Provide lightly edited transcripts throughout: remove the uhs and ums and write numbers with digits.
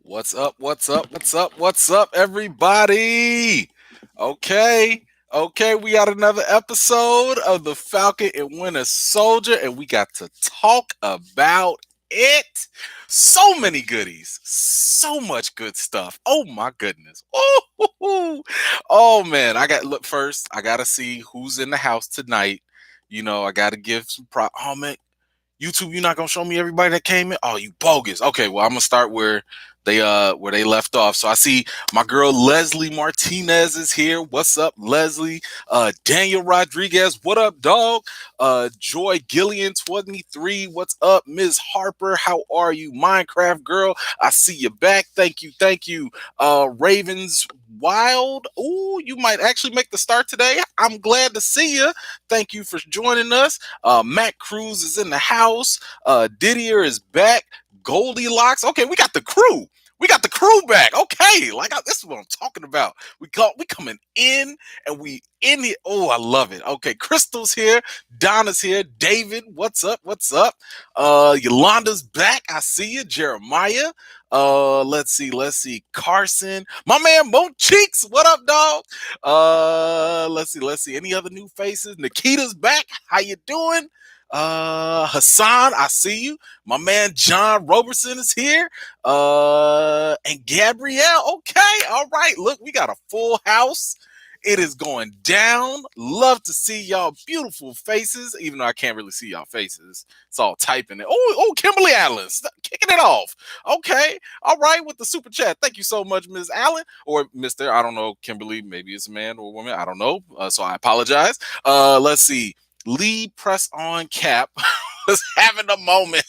What's up? What's up? What's up? What's up, everybody? Okay, okay, we got another episode of the Falcon and Winter Soldier, and we got to talk about it. So many goodies, so much good stuff. Oh my goodness. Oh, oh man, I got look first. I gotta see who's in the house tonight. I gotta give some prop. Oh man, YouTube, you're not gonna show me everybody that came in? Oh, you bogus. Okay, well, I'm gonna start where they left off. So I see my girl Leslie Martinez is here. What's up, Leslie? Daniel Rodriguez, what up, dog? Joy Gillian 23, what's up? Ms. Harper, how are you? Minecraft girl, I see you back. Thank you, thank you. Ravens Wild. Ooh, you might actually make the start today. I'm glad to see you. Thank you for joining us. Matt Cruz is in the house. Didier is back. Goldilocks. Okay, we got the crew. We got the crew back. Okay, this is what I'm talking about. We coming in and we in here. Oh, I love it. Okay, Crystal's here. Donna's here. David, what's up? What's up? Yolanda's back. I see you. Jeremiah. Let's see. Carson, my man, Mo Cheeks. What up, dog? Let's see. Any other new faces? Nikita's back. How you doing? Hassan, I see you. My man John Robertson is here. And Gabrielle. Okay, all right. Look, we got a full house. It is going down. Love to see y'all beautiful faces, even though I can't really see y'all faces. It's all typing it. Oh, Kimberly Allen, kicking it off. Okay, all right, with the super chat. Thank you so much, Ms. Allen, or Mr. I don't know, Kimberly. Maybe it's a man or a woman. I don't know. So I apologize. Let's see. Lee Press on Cap was having a moment.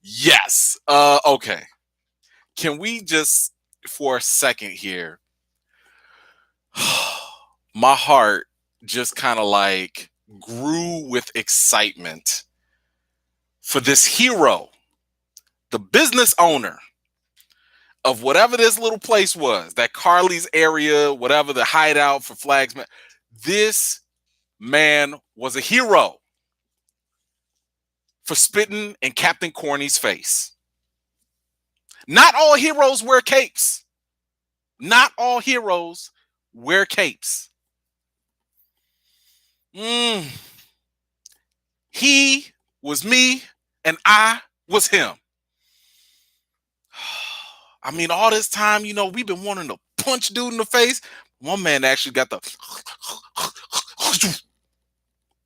Yes. Okay. Can we just, for a second here, my heart just kind of like grew with excitement for this hero, the business owner of whatever this little place was, that Carly's area, whatever the hideout for Flagsman. This man was a hero for spitting in Captain Corny's face. Not all heroes wear capes. Not all heroes wear capes. He was me and I was him. I mean, all this time, we've been wanting to punch dude in the face. One man actually got the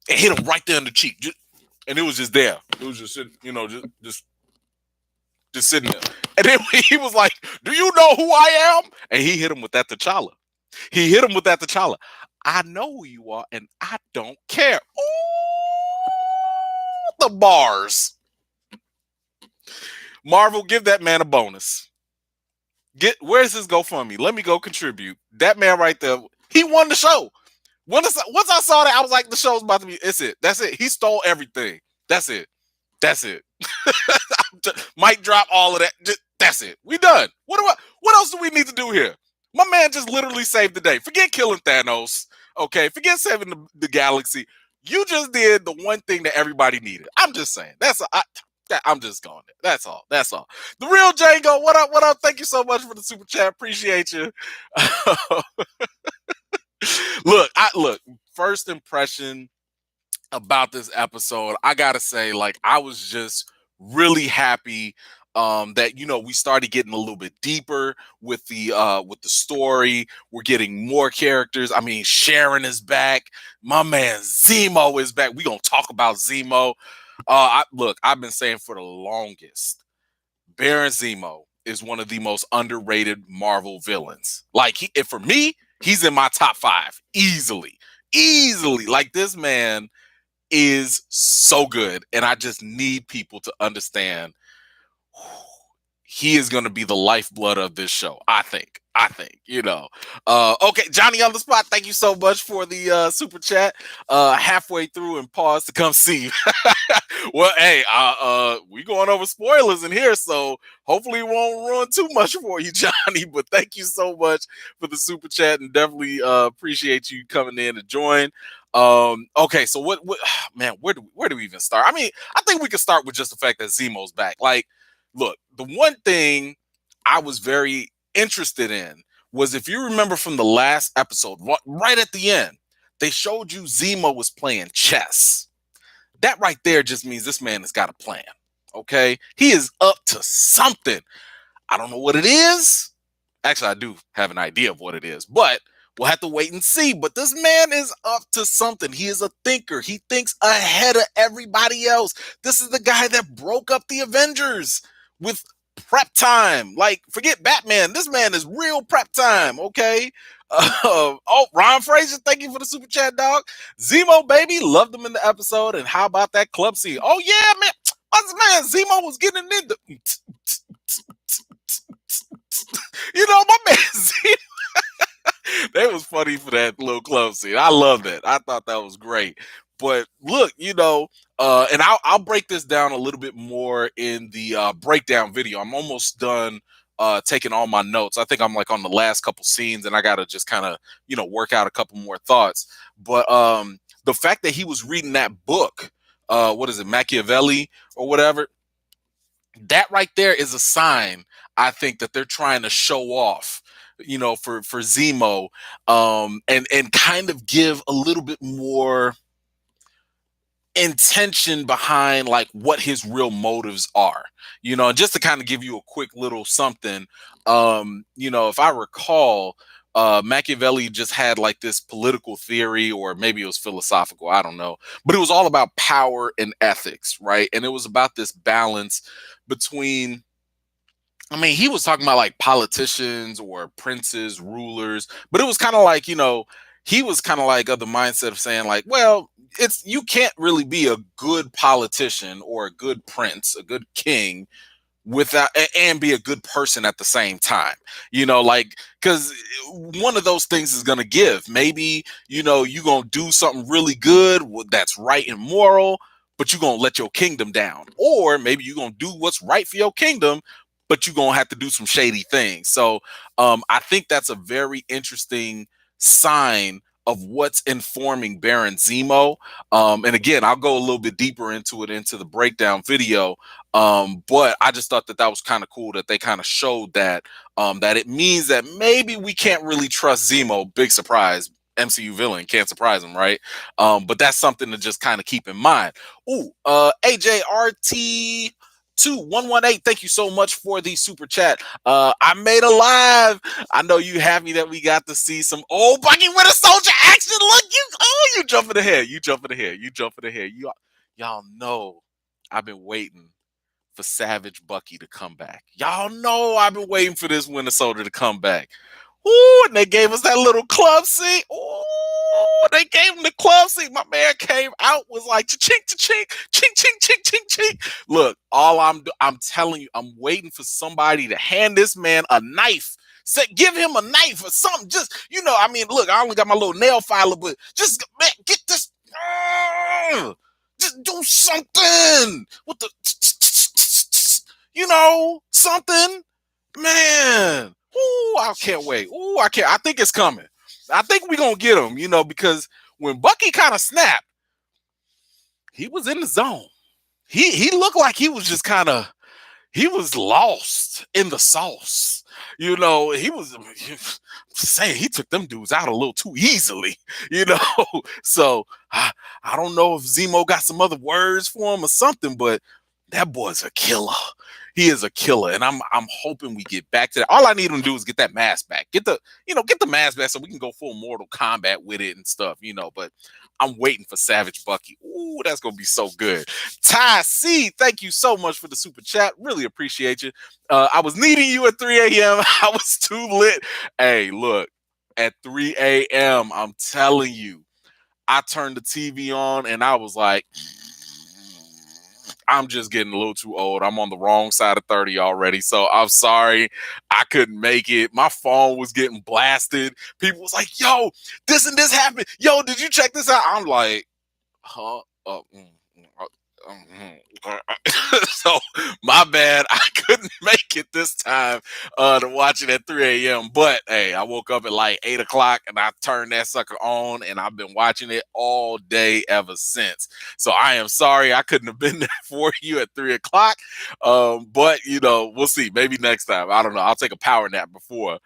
and hit him right there in the cheek. And it was just there. It was just sitting, just sitting there. And then he was like, "Do you know who I am?" And he hit him with that T'Challa. I know who you are, and I don't care. Ooh, the bars. Marvel, give that man a bonus. Where's his GoFundMe? Let me go contribute. That man right there, he won the show. Once I saw that, I was like, the show's about to be, it's it. That's it. He stole everything. That's it. Might drop all of that. That's it. We done. What else do we need to do here? My man just literally saved the day. Forget killing Thanos. Okay. Forget saving the galaxy. You just did the one thing that everybody needed. I'm just saying. I'm just going there. That's all. The real Django. What up? Thank you so much for the super chat. Appreciate you. Look, first impression about this episode, I gotta say, I was just really happy that we started getting a little bit deeper with the story. We're getting more characters. I mean, Sharon is back. My man Zemo is back. We're gonna talk about Zemo. I've been saying for the longest, Baron Zemo is one of the most underrated Marvel villains. For me, he's in my top 5 easily. Like, this man is so good, and I just need people to understand he is going to be the lifeblood of this show. I think. Okay, Johnny on the spot. Thank you so much for the super chat. Halfway through and pause to come see. Well, hey, we going over spoilers in here, so hopefully it won't ruin too much for you, Johnny. But thank you so much for the super chat, and definitely appreciate you coming in to join. Okay, so what man, where do we even start? I mean, I think we could start with just the fact that Zemo's back. look, the one thing I was very interested in was, if you remember from the last episode, right at the end, they showed you Zemo was playing chess. That right there just means this man has got a plan. Okay, he is up to something. I don't know what it is. Actually, I do have an idea of what it is, but we'll have to wait and see. But this man is up to something. He is a thinker. He thinks ahead of everybody else. This is the guy that broke up the Avengers with prep time. Like, forget Batman. This man is real prep time, okay? Ron Fraser, thank you for the super chat, dog. Zemo, baby, loved him in the episode. And how about that club scene? Oh, yeah, man. Man, Zemo was getting into my man Zemo. That was funny for that little club scene. I loved it. I thought that was great. But look, and I'll break this down a little bit more in the breakdown video. I'm almost done taking all my notes. I think I'm like on the last couple scenes, and I got to just kind of, work out a couple more thoughts. But the fact that he was reading that book, what is it, Machiavelli or whatever, that right there is a sign, I think, that they're trying to show off, for Zemo, and kind of give a little bit more intention behind like what his real motives are, just to kind of give you a quick little something. If I recall, Machiavelli just had like this political theory, or maybe it was philosophical, I don't know, but it was all about power and ethics, right? And it was about this balance between, he was talking about like politicians or princes, rulers, but it was kind of like, he was kind of like of the mindset of saying like, well, you can't really be a good politician or a good prince, a good king, without and be a good person at the same time, because one of those things is going to give. Maybe, you're going to do something really good that's right and moral, but you're going to let your kingdom down. Or maybe you're going to do what's right for your kingdom, but you're going to have to do some shady things. So I think that's a very interesting sign of what's informing Baron Zemo. And again, I'll go a little bit deeper into the breakdown video. But I just thought that was kind of cool that they kind of showed that it means that maybe we can't really trust Zemo. Big surprise. MCU villain, can't surprise him, right? But that's something to just kind of keep in mind. Ooh, AJRT 2118, thank you so much for the super chat. I made a live. I know you happy that we got to see some old Bucky Winter Soldier action. Look, you jumping ahead. Y'all know I've been waiting for Savage Bucky to come back. Y'all know I've been waiting for this Winter Soldier to come back. Ooh, and they gave us that little club scene. Ooh, they gave him the club scene. My man came out, was like, chink, chink, chink, chink, chink, chink, chink. Look, I'm telling you, I'm waiting for somebody to hand this man a knife. Give him a knife or something. Just, look, I only got my little nail filer, but just, man, get this. Just do something with the, something, man. Ooh, I can't wait. Ooh, I can't. I think it's coming. I think we're going to get him, because when Bucky kind of snapped, he was in the zone. He looked like he was just he was lost in the sauce. He was saying he took them dudes out a little too easily, So I don't know if Zemo got some other words for him or something, but that boy's a killer. He is a killer, and I'm hoping we get back to that. All I need him to do is get that mask back. Get the mask back so we can go full Mortal Kombat with it and stuff, But I'm waiting for Savage Bucky. Ooh, that's gonna be so good. Ty C, thank you so much for the super chat. Really appreciate you. I was needing you at 3 a.m. I was too lit. Hey, look, at 3 a.m., I'm telling you, I turned the TV on and I was like, I'm just getting a little too old. I'm on the wrong side of 30 already. So I'm sorry I couldn't make it. My phone was getting blasted. People was like, yo, this and this happened. Yo, did you check this out? I'm like, huh? So my bad. I couldn't make it this time to watch it at 3 a.m. But hey, I woke up at like 8 o'clock and I turned that sucker on and I've been watching it all day ever since. So I am sorry I couldn't have been there for you at 3 o'clock. But we'll see. Maybe next time. I don't know. I'll take a power nap before.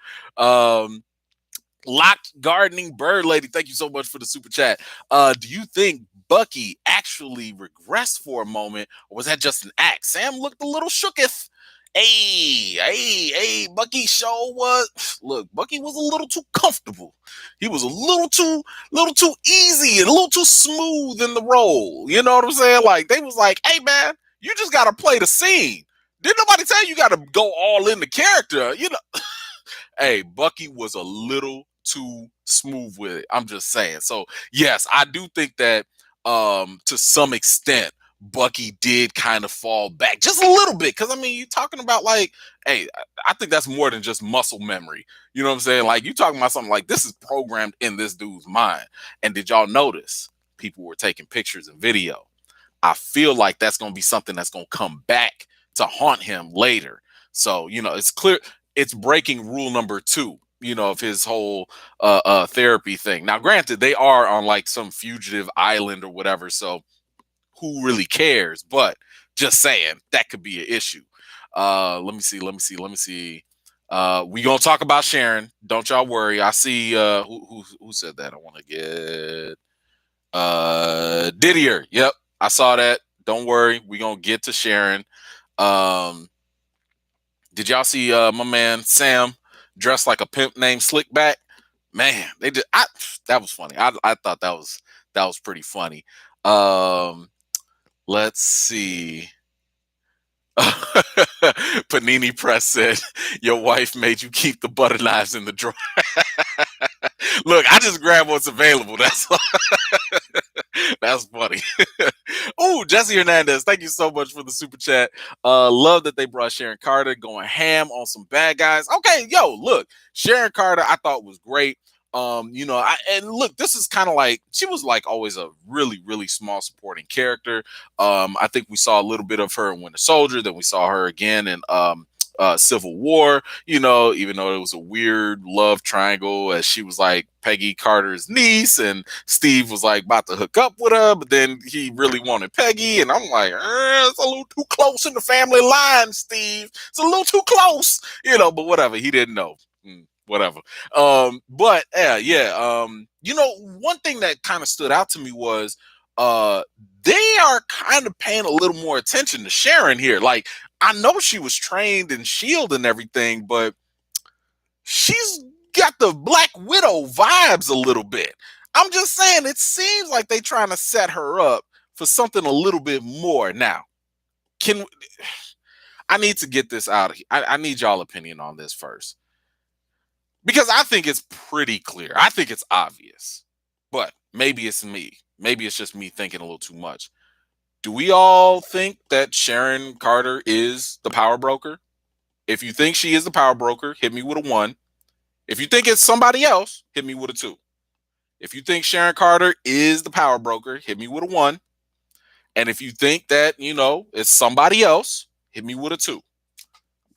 Locked Gardening Bird Lady, thank you so much for the super chat. Do you think Bucky actually regressed for a moment, or was that just an act? Sam looked a little shooketh. Hey, Bucky show was look, Bucky was a little too comfortable. He was a little too easy and a little too smooth in the role. You know what I'm saying? Like they was like, hey man, you just gotta play the scene. Didn't nobody tell you gotta go all in the character, Hey, Bucky was a little too smooth with it. I'm just saying. So yes, I do think that to some extent Bucky did kind of fall back just a little bit. Cause I mean, you're talking about like, hey, I think that's more than just muscle memory. You know what I'm saying? Like you talking about something like this is programmed in this dude's mind. And did y'all notice people were taking pictures and video? I feel like that's going to be something that's going to come back to haunt him later. So, it's clear it's breaking rule number 2, of his whole therapy thing. Now, granted, they are on like some fugitive island or whatever. So who really cares? But just saying that could be an issue. Let me see. We gonna talk about Sharon. Don't y'all worry. I see who said that. I want to get Didier. Yep, I saw that. Don't worry. We gonna get to Sharon. Did y'all see my man Sam dressed like a pimp named Slickback? Man, that was funny. I thought that was pretty funny. Let's see. Panini Press said, your wife made you keep the butter knives in the drawer. Look, I just grab what's available. That's funny. Oh, Jesse Hernandez, thank you so much for the super chat. Love that they brought Sharon Carter going ham on some bad guys. Okay, look, Sharon Carter I thought was great. And look, this is kind of like she was like always a really, really small supporting character. I think we saw a little bit of her in Winter Soldier, then we saw her again in Civil War, even though it was a weird love triangle as she was like Peggy Carter's niece and Steve was like about to hook up with her, but then he really wanted Peggy. And I'm like, it's a little too close in the family line, Steve. It's a little too close, but whatever. He didn't know. Whatever. But one thing that kind of stood out to me was they are kind of paying a little more attention to Sharon here. Like, I know she was trained in S.H.I.E.L.D. and everything, but she's got the Black Widow vibes a little bit. I'm just saying, it seems like they're trying to set her up for something a little bit more. Now, I need to get this out of here. I need y'all opinion on this first. Because I think it's pretty clear. I think it's obvious. But maybe it's me. Maybe it's just me thinking a little too much. Do we all think that Sharon Carter is the power broker? If you think she is the power broker, hit me with a 1. If you think it's somebody else, hit me with a 2. If you think Sharon Carter is the power broker, hit me with a 1. And if you think that, it's somebody else, hit me with a 2.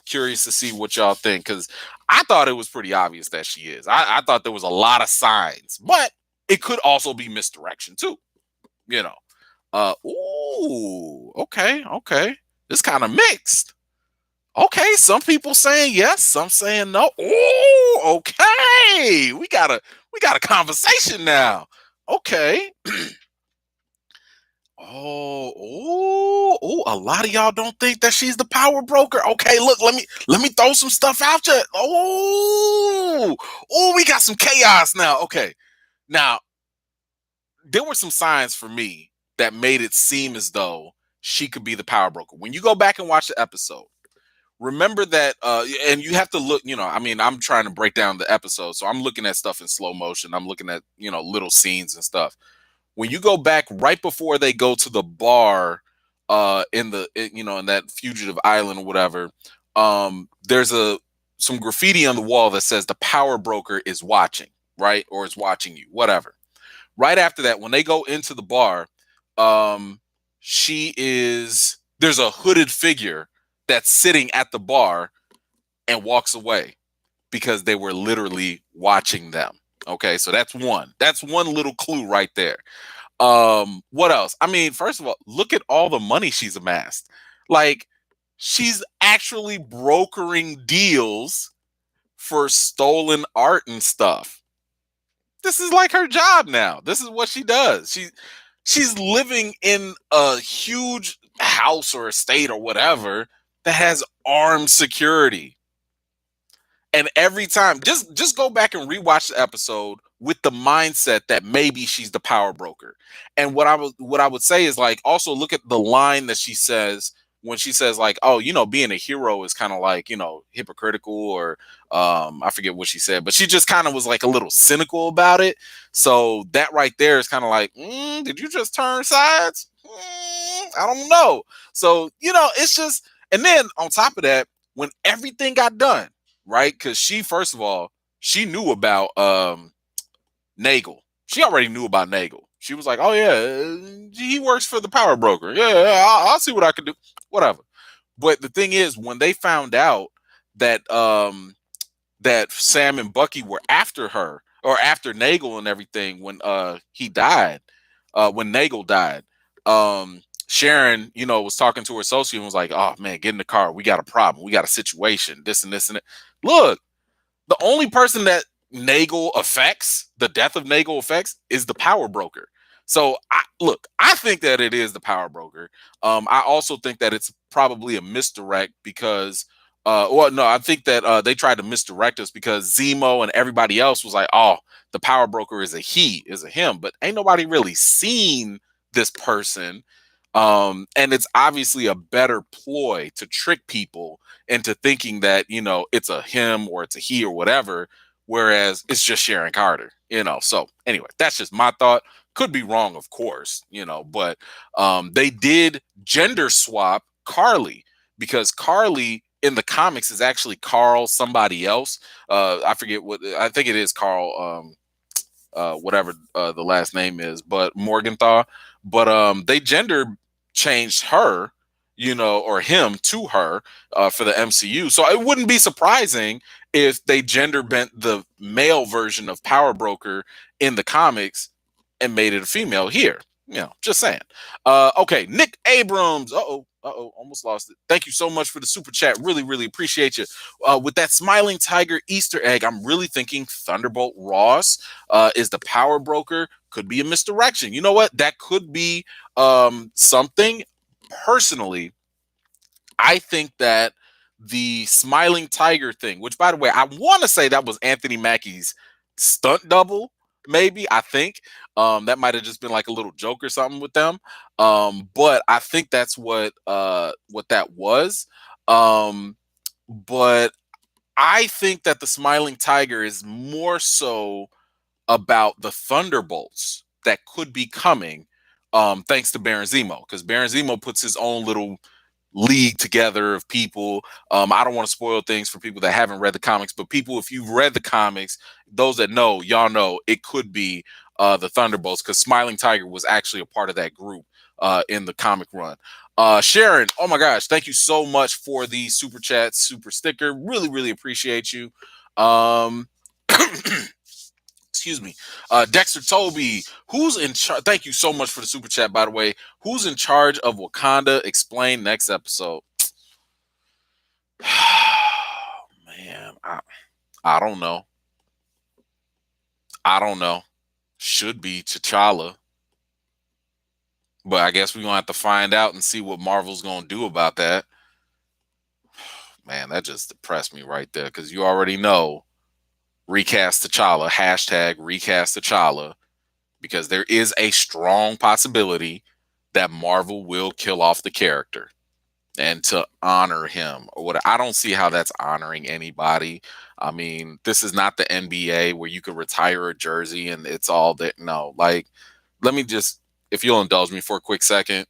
Curious to see what y'all think, because I thought it was pretty obvious that she is. I thought there was a lot of signs, but it could also be misdirection too. Okay. This kind of mixed. Okay, some people saying yes, some saying no. Ooh, okay. We got a conversation now. Okay. Oh, a lot of y'all don't think that she's the power broker. Okay, look, let me throw some stuff out there. Oh, we got some chaos now. Okay. Now, there were some signs for me that made it seem as though she could be the power broker. When you go back and watch the episode, remember that, and you have to look, I'm trying to break down the episode, so I'm looking at stuff in slow motion. I'm looking at, little scenes and stuff. When you go back right before they go to the bar, in that fugitive island or whatever, there's some graffiti on the wall that says the power broker is watching, right? Or is watching you, whatever. Right after that, when they go into the bar, there's there's a hooded figure that's sitting at the bar and walks away because they were literally watching them. Okay, so that's one. That's one little clue right there. What else? I mean, first of all, look at all the money she's amassed. Like, she's actually brokering deals for stolen art and stuff. This is like her job now. This is what she does. She's living in a huge house or estate or whatever that has armed security. And every time, just go back and rewatch the episode with the mindset that maybe she's the power broker. And what I would say is, like, also look at the line that she says when she says, like, oh, being a hero is kind of like, hypocritical, or I forget what she said, but she just kind of was like a little cynical about it. So that right there is kind of like, did you just turn sides? I don't know. So, it's just, and then on top of that, when everything got done, right? Because first of all, she knew about Nagel. She already knew about Nagel. She was like, oh yeah, he works for the power broker. Yeah, I'll see what I can do. Whatever. But the thing is, when they found out that that Sam and Bucky were after her, or after Nagel and everything, when he died, when Nagel died, Sharon, was talking to her associate and was like, oh man, get in the car. We got a problem. We got a situation. This and this and that. Look, the only person that Nagel affects, the death of Nagel affects, is the power broker. So I think that it is the power broker. I also think that it's probably a misdirect because, I think that they tried to misdirect us because Zemo and everybody else was like, oh, the power broker is a him, but ain't nobody really seen this person. And it's obviously a better ploy to trick people into thinking that, it's a him or it's a he or whatever, whereas it's just Sharon Carter, So anyway, that's just my thought. Could be wrong, of course, but they did gender swap Carly, because Carly in the comics is actually Carl somebody else. I forget what, I think it is Carl, whatever the last name is, but Morgenthau. But they gender changed her, or him to her for the MCU. So it wouldn't be surprising if they gender bent the male version of Power Broker in the comics and made it a female here. Just saying. Okay, Nick Abrams. Almost lost it. Thank you so much for the super chat. Really, really appreciate you. With that smiling tiger Easter egg, I'm really thinking Thunderbolt Ross is the power broker. Could be a misdirection. You know what? That could be something. Personally, I think that the smiling tiger thing, which, by the way, I want to say that was Anthony Mackie's stunt double, maybe. I think that might have just been like a little joke or something with them. But I think that's what that was. But I think that the smiling tiger is more so about the Thunderbolts that could be coming, thanks to Baron Zemo, because Baron Zemo puts his own little league together of people. I don't want to spoil things for people that haven't read the comics, but people, if you've read the comics, those that know, y'all know it could be the Thunderbolts, because Smiling Tiger was actually a part of that group in the comic run. Sharon, oh my gosh, thank you so much for the super chat, super sticker. Really, really appreciate you. Excuse me. Dexter Toby, who's in charge? Thank you so much for the super chat, by the way. Who's in charge of Wakanda? Explain next episode. Man, I don't know. I don't know. Should be T'Challa. But I guess we're going to have to find out and see what Marvel's going to do about that. Man, that just depressed me right there, because you already know, recast T'Challa, hashtag recast T'Challa, because there is a strong possibility that Marvel will kill off the character and to honor him or what. I don't see how that's honoring anybody. I mean, this is not the NBA where you could retire a jersey and it's all that. No, like, let me just, if you'll indulge me for a quick second,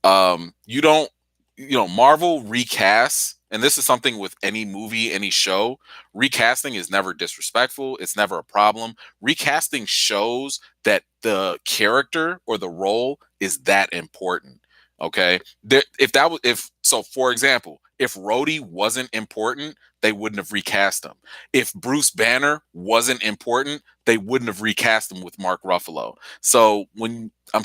you don't, Marvel recasts, and this is something with any movie, any show, recasting is never disrespectful. It's never a problem. Recasting shows that the character or the role is that important. Okay, for example, if Rhodey wasn't important, they wouldn't have recast him. If Bruce Banner wasn't important, they wouldn't have recast him with Mark Ruffalo. So when a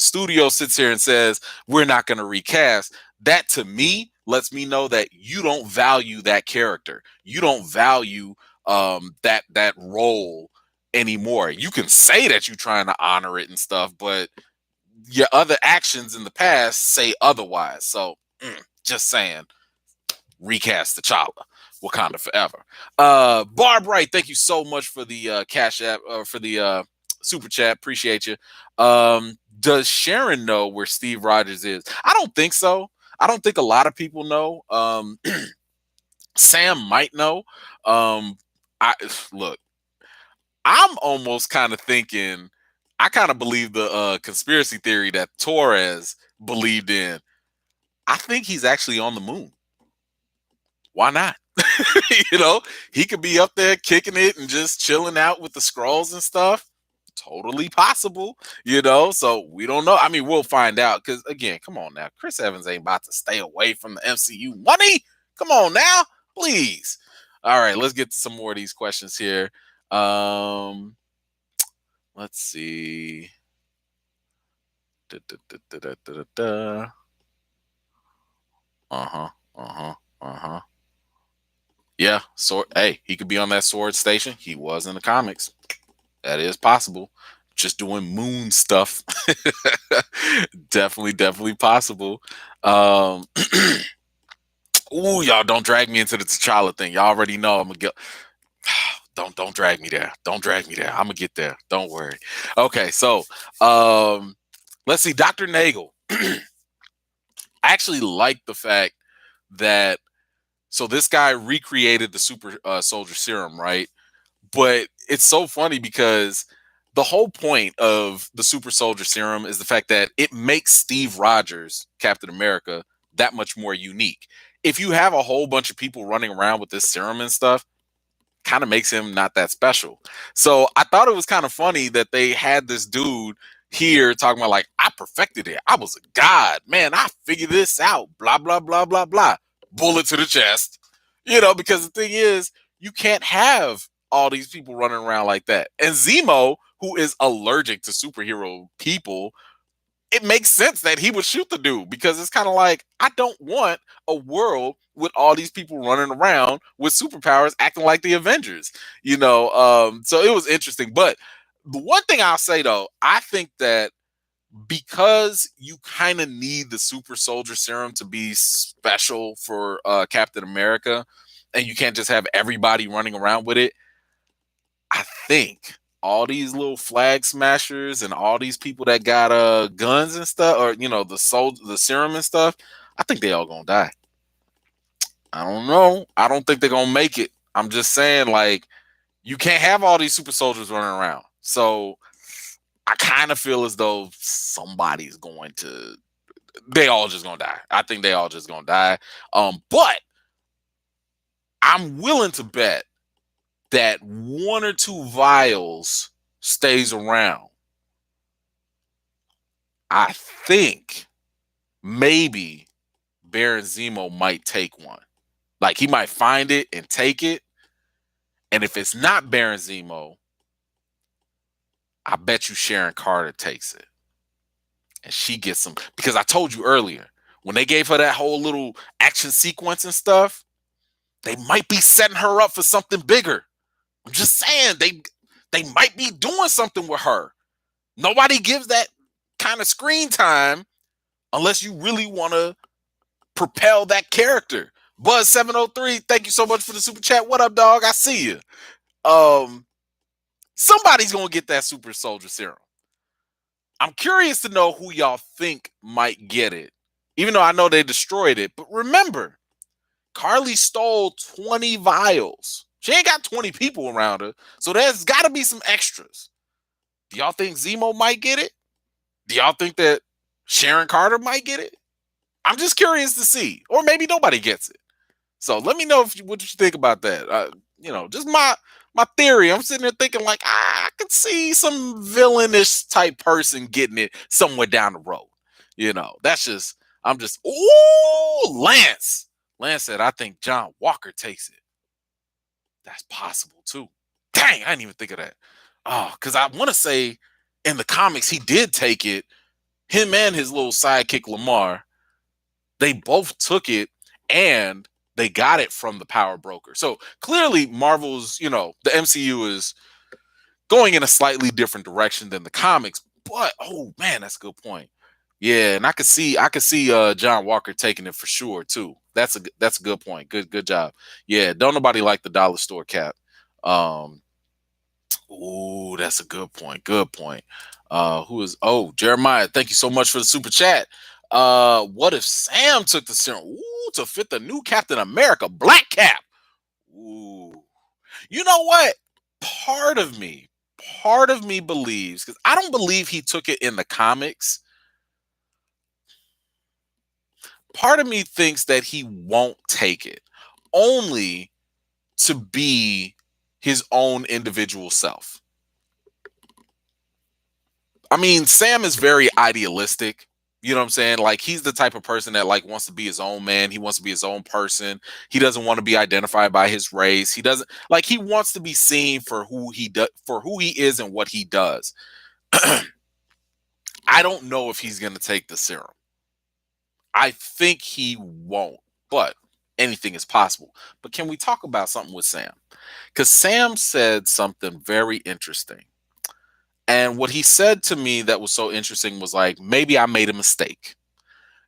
studio sits here and says we're not going to recast, that to me lets me know that you don't value that character. You don't value that role anymore. You can say that you're trying to honor it and stuff, but your other actions in the past say otherwise. So just saying, recast T'Challa, Wakanda forever. Barb Wright, thank you so much for the cash app for the super chat. Appreciate you. Does Sharon know where Steve Rogers is? I don't think so. I don't think a lot of people know. Sam might know. I look, I'm almost kind of thinking, I kind of believe the conspiracy theory that Torres believed in. I think he's actually on the moon. Why not? He could be up there kicking it and just chilling out with the Skrulls and stuff. Totally possible, so we don't know. I mean, we'll find out because, again, come on now. Chris Evans ain't about to stay away from the MCU money. Come on now, please. All right, let's get to some more of these questions here. Let's see. Yeah, hey, he could be on that sword station. He was in the comics. That is possible. Just doing moon stuff. Definitely possible. Ooh, y'all don't drag me into the T'Challa thing. Y'all already know I'm gonna get. Don't drag me there. Don't drag me there. I'm gonna get there. Don't worry. Okay, so let's see. Dr. Nagel. I actually like the fact that this guy recreated the super soldier serum, right? But it's so funny because the whole point of the super soldier serum is the fact that it makes Steve Rogers, Captain America, that much more unique. If you have a whole bunch of people running around with this serum and stuff, kind of makes him not that special. So I thought it was kind of funny that they had this dude here talking about, like, I perfected it. I was a god. Man, I figured this out. Blah, blah, blah, blah, blah. Bullet to the chest. Because the thing is, you can't have all these people running around like that. And Zemo, who is allergic to superhero people, it makes sense that he would shoot the dude, because it's kind of like, I don't want a world with all these people running around with superpowers acting like the Avengers, so it was interesting. But the one thing I'll say, though, I think that because you kind of need the super soldier serum to be special for Captain America, and you can't just have everybody running around with it, I think all these little flag smashers and all these people that got guns and stuff, or the serum and stuff, I think they all gonna die. I don't know. I don't think they're gonna make it. I'm just saying, like, you can't have all these super soldiers running around. So I kind of feel as though somebody's going to. They all just gonna die. I think they all just gonna die. But I'm willing to bet that one or two vials stays around. I think maybe Baron Zemo might take one. Like, he might find it and take it. And if it's not Baron Zemo, I bet you Sharon Carter takes it. And she gets some. Because I told you earlier, when they gave her that whole little action sequence and stuff, they might be setting her up for something bigger. I'm just saying, they might be doing something with her. Nobody gives that kind of screen time unless you really want to propel that character. Buzz703, thank you so much for the super chat. What up, dog? I see you. Somebody's gonna get that super soldier serum. I'm curious to know who y'all think might get it, even though I know they destroyed it. But remember, Carly stole 20 vials. She ain't got 20 people around her, so there's got to be some extras. Do y'all think Zemo might get it? Do y'all think that Sharon Carter might get it? I'm just curious to see. Or maybe nobody gets it. So let me know what you think about that. Just my theory. I'm sitting there thinking, like, I could see some villainish type person getting it somewhere down the road. That's just I'm just ooh, Lance. Lance said, I think John Walker takes it. That's possible too. Dang, I didn't even think of that. Oh, because I want to say in the comics he did take it. Him and his little sidekick Lamar, they both took it and they got it from the power broker. So clearly Marvel's, the MCU is going in a slightly different direction than the comics. But oh man, that's a good point. Yeah, and I could see John Walker taking it for sure too. That's a good point. Good job. Yeah, don't nobody like the dollar store cap. Um Ooh, that's a good point. Good point. Jeremiah, thank you so much for the super chat. What if Sam took the serum? Ooh, to fit the new Captain America black cap. Ooh. You know what? Part of me, part of me believes, because I don't believe he took it in the comics. Part of me thinks that he won't take it only to be his own individual self. I mean, Sam is very idealistic. You know what I'm saying? Like he's the type of person that like wants to be his own man. He wants to be his own person. He doesn't want to be identified by his race. He doesn't like he wants to be seen for who he does, for who he is and what he does. I don't know if he's going to take the serum. I think he won't, but anything is possible. But can we talk about something with Sam? Because Sam said something very interesting. And what he said to me that was so interesting was like, maybe I made a mistake.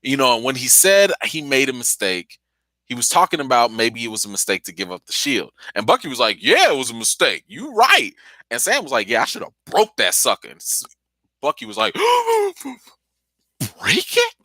And when he said he made a mistake, he was talking about maybe it was a mistake to give up the shield. And Bucky was like, yeah, it was a mistake. You right. And Sam was like, yeah, I should have broke that sucker. And Bucky was like, break it?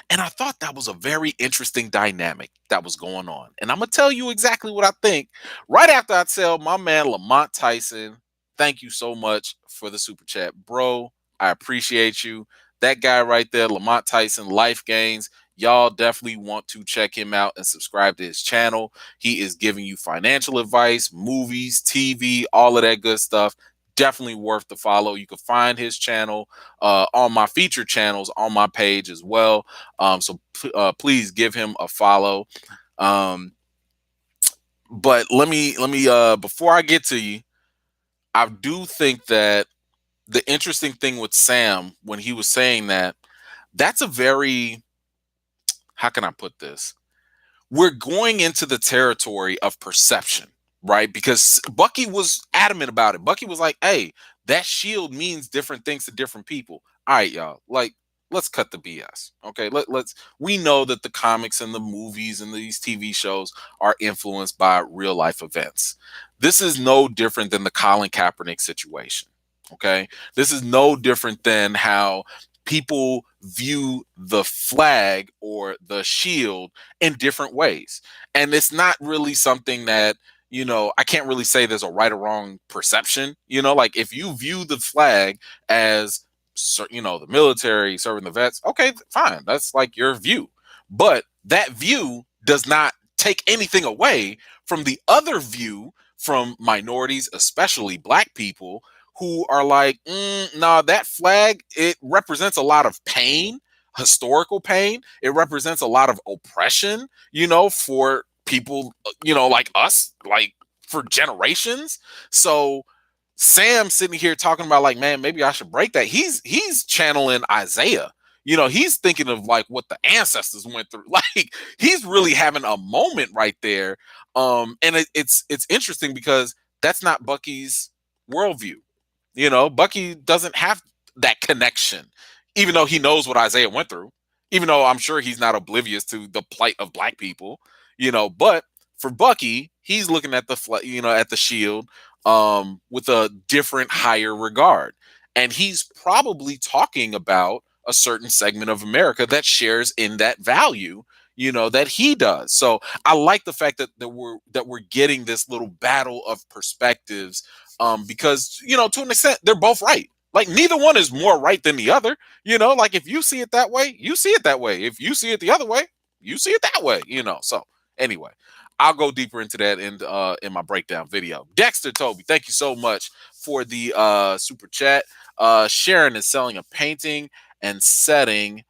And I thought that was a very interesting dynamic that was going on. And I'm going to tell you exactly what I think right after I tell my man Lamont Tyson, thank you so much for the super chat. Bro, I appreciate you. That guy right there, Lamont Tyson, Life Gains. Y'all definitely want to check him out and subscribe to his channel. He is giving you financial advice, movies, TV, all of that good stuff. Definitely worth the follow. You can find his channel on my featured channels on my page as well. So please give him a follow. But let me before I get to you, I do think that the interesting thing with Sam when he was saying that's a very, how can I put this? We're going into the territory of perception, right? Because Bucky was adamant about it. Bucky was like, hey, that shield means different things to different people. All right, y'all. Like, let's cut the BS. Okay. We know that the comics and the movies and these TV shows are influenced by real life events. This is no different than the Colin Kaepernick situation. Okay. This is no different than how people view the flag or the shield in different ways. And it's not really something that, I can't really say there's a right or wrong perception. Like if you view the flag as, the military serving the vets, okay, fine. That's like your view. But that view does not take anything away from the other view from minorities, especially black people, who are like, nah, that flag, it represents a lot of pain, historical pain. It represents a lot of oppression, for people, like us, like for generations. So Sam sitting here talking about like, man, maybe I should break that. He's channeling Isaiah. He's thinking of like what the ancestors went through. Like he's really having a moment right there. And it's interesting because that's not Bucky's worldview. Bucky doesn't have that connection, even though he knows what Isaiah went through, even though I'm sure he's not oblivious to the plight of black people, but for Bucky, he's looking at at the shield with a different, higher regard. And he's probably talking about a certain segment of America that shares in that value, that he does. So I like the fact that we're getting this little battle of perspectives, because to an extent they're both right. Like neither one is more right than the other. Like if you see it that way, you see it that way. If you see it the other way, you see it that way. So anyway, I'll go deeper into that in my breakdown video. Dexter Toby, thank you so much for the super chat. Sharon is selling a painting and setting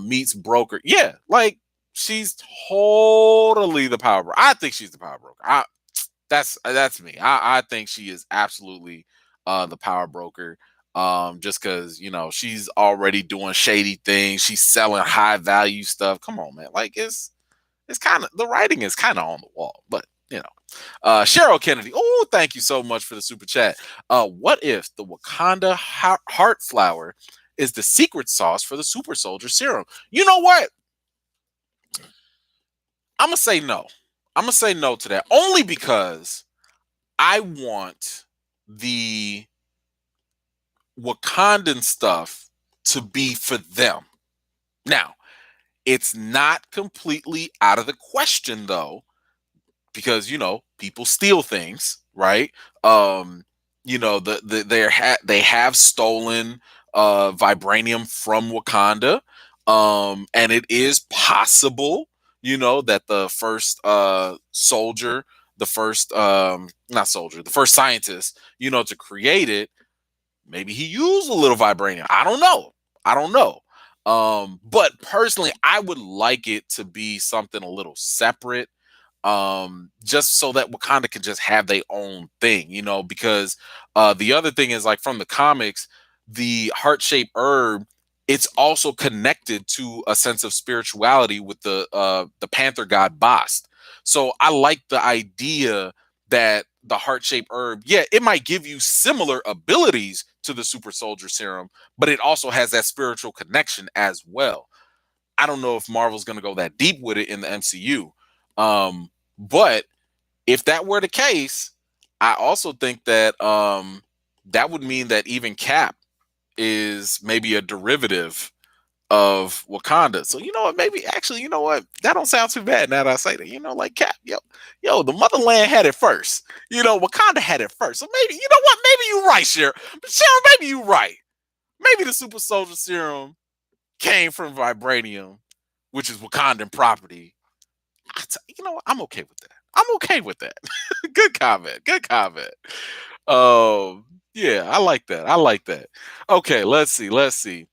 meets broker. Yeah, like she's totally the power broker. I think she's the power broker. That's me. I think she is absolutely the power broker. Just because she's already doing shady things. She's selling high value stuff. Come on, man. Like it's kind of the writing is kind of on the wall, but Cheryl Kennedy. Oh, thank you so much for the super chat. What if the Wakanda heart flower is the secret sauce for the super soldier serum? You know what? I'm gonna say no. I'm gonna say no to that only because I want the Wakandan stuff to be for them. Now, it's not completely out of the question though, because people steal things, right? They have stolen vibranium from Wakanda, and it is possible, that the first soldier, the first not soldier, the first scientist, to create it, maybe he used a little vibranium. I don't know. I don't know. But personally, I would like it to be something a little separate, just so that Wakanda can just have their own thing, because the other thing is, like, from the comics, the heart-shaped herb, it's also connected to a sense of spirituality with the panther god Bast. So I like the idea that the heart-shaped herb, yeah, it might give you similar abilities to the super soldier serum, but it also has that spiritual connection as well. I don't know if Marvel's going to go that deep with it in the MCU. But if that were the case, I also think that that would mean that even Cap is maybe a derivative of Wakanda. So you know what? Maybe actually, you know what? That don't sound too bad now that I say that. Like Cap, yo, the motherland had it first. Wakanda had it first. So maybe, you know what? Maybe you're right, Sharon. Sharon, maybe you're right. Maybe the super soldier serum came from vibranium, which is Wakandan property. You know what? I'm okay with that. I'm okay with that. Good comment. Good comment. Yeah, I like that. I like that. Okay, let's see. Let's see.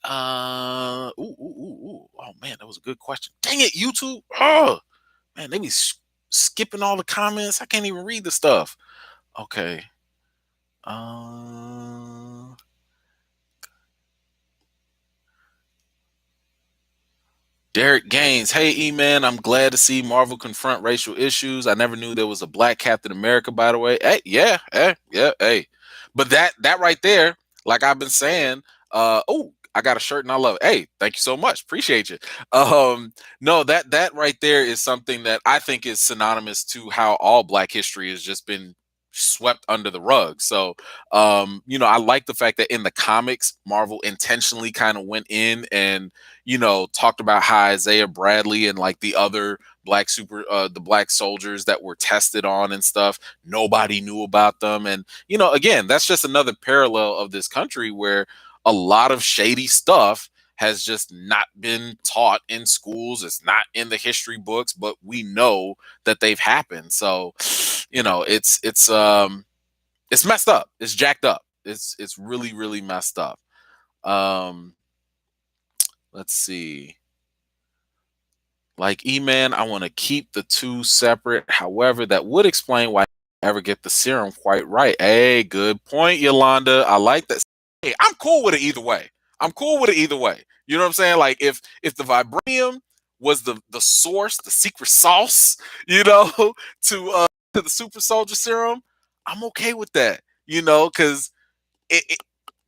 Oh man, that was a good question. Dang it, YouTube. Oh man, they be skipping all the comments. I can't even read the stuff. Okay. Uh Derek Gaines, hey E-Man, I'm glad to see Marvel confront racial issues. I never knew there was a black Captain America, by the way. Hey, yeah, hey. But that right there, like I've been saying, I got a shirt and I love it. Hey, thank you so much. Appreciate you. No, that right there is something that I think is synonymous to how all black history has just been swept under the rug. So I like the fact that in the comics, Marvel intentionally kind of went in and talked about how Isaiah Bradley and like the other the black soldiers that were tested on and stuff, nobody knew about them. And, again, that's just another parallel of this country where a lot of shady stuff has just not been taught in schools. It's not in the history books, but we know that they've happened. So, it's messed up. It's jacked up. It's really, really messed up. Let's see. Like E-Man, I want to keep the two separate. However, that would explain why I never get the serum quite right. Hey, good point, Yolanda. I like that. Hey, I'm cool with it either way. I'm cool with it either way. You know what I'm saying? Like if the vibranium was the source, the secret sauce, to the super soldier serum, I'm okay with that. Because it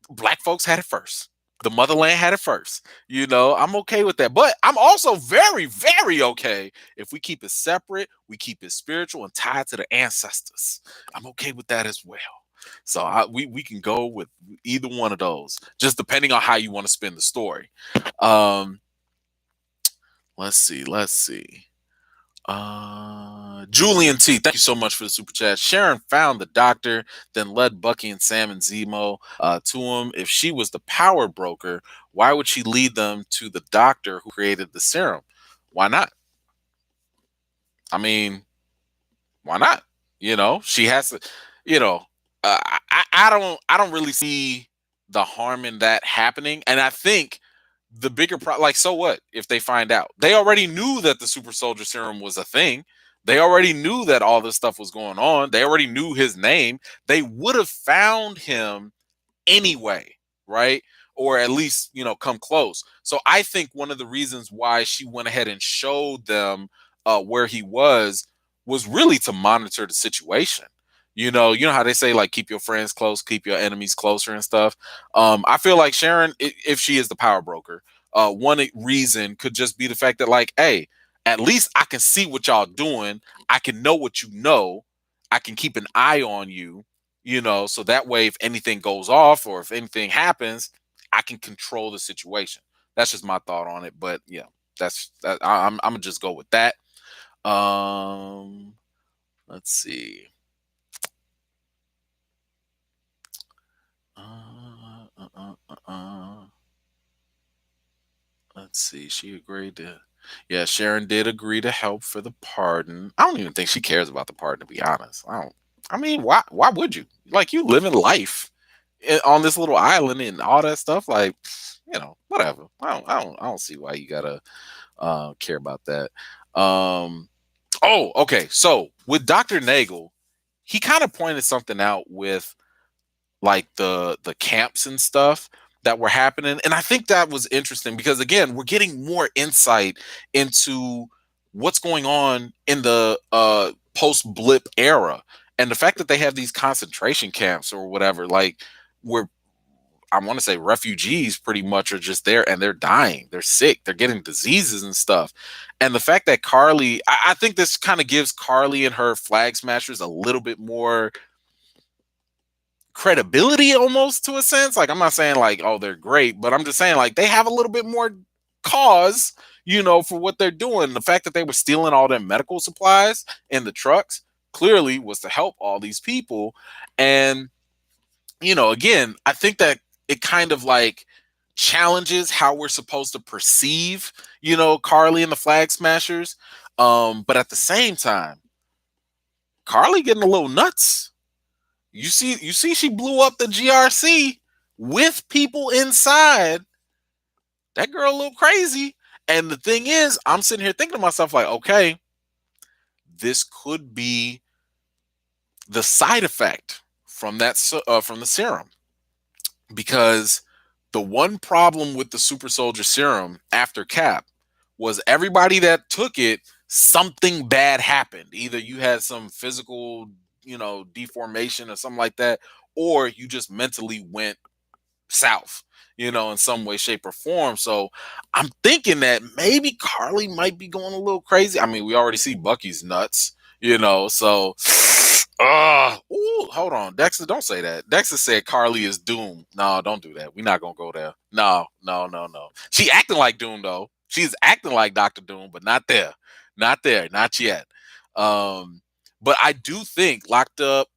black folks had it first. The motherland had it first. I'm okay with that. But I'm also very, very okay if we keep it separate, we keep it spiritual and tied to the ancestors. I'm okay with that as well. So we can go with either one of those, just depending on how you want to spin the story. Um, let's see. Let's see. Julian T, thank you so much for the super chat. Sharon found the doctor, then led Bucky and Sam and Zemo to him. If she was the power broker, why would she lead them to the doctor who created the serum? Why not? I mean, why not? She has to. You know, I don't really see. the harm in that happening. And I think the bigger like, so what if they find out? They already knew that the super soldier serum was a thing. They already knew that all this stuff was going on. They already knew his name. They would have found him anyway, right? Or at least, come close. So I think one of the reasons why she went ahead and showed them where he was really to monitor the situation. You know how they say, like, keep your friends close, keep your enemies closer and stuff. I feel like Sharon, if she is the power broker, one reason could just be the fact that, like, hey, at least I can see what y'all doing. I can know what you know. I can keep an eye on you, so that way if anything goes off or if anything happens, I can control the situation. That's just my thought on it. But yeah, that's that. I'm gonna just go with that. Um, let's see. Uh, uh, uh, uh, uh. Let's see. She agreed to. Yeah, Sharon did agree to help for the pardon. I don't even think she cares about the pardon, to be honest. I don't. I mean, why? Why would you? Like, you living life on this little island and all that stuff. Like, whatever. I don't see why you gotta care about that. Um. Oh, okay. So with Dr. Nagel, he kind of pointed something out with, like, the camps and stuff that were happening, and I think that was interesting because, again, we're getting more insight into what's going on in the post blip era, and the fact that they have these concentration camps or whatever, like, where I want to say refugees pretty much are just there and they're dying, they're sick, they're getting diseases and stuff. And the fact that Carly, I think this kind of gives Carly and her flag smashers a little bit more credibility, almost, to a sense. Like, I'm not saying like, oh, they're great, but I'm just saying, like, they have a little bit more cause, for what they're doing. The fact that they were stealing all their medical supplies in the trucks clearly was to help all these people. And, again, I think that it kind of, like, challenges how we're supposed to perceive, Carly and the flag smashers. But at the same time, Carly getting a little nuts. You see, she blew up the GRC with people inside. That girl a little crazy. And the thing is, I'm sitting here thinking to myself, like, okay, this could be the side effect from from the serum, because the one problem with the super soldier serum after Cap was everybody that took it, something bad happened. Either you had some physical, deformation or something like that, or you just mentally went south, in some way, shape, or form. So I'm thinking that maybe Carly might be going a little crazy. I mean, we already see Bucky's nuts, so ooh, hold on. Dexter, don't say that. Dexter said Carly is doomed. No, don't do that. We're not gonna go there. No, no, no, no. She acting like Doom though. She's acting like Dr. Doom, but not there. Not there. Not yet. But I do think locked up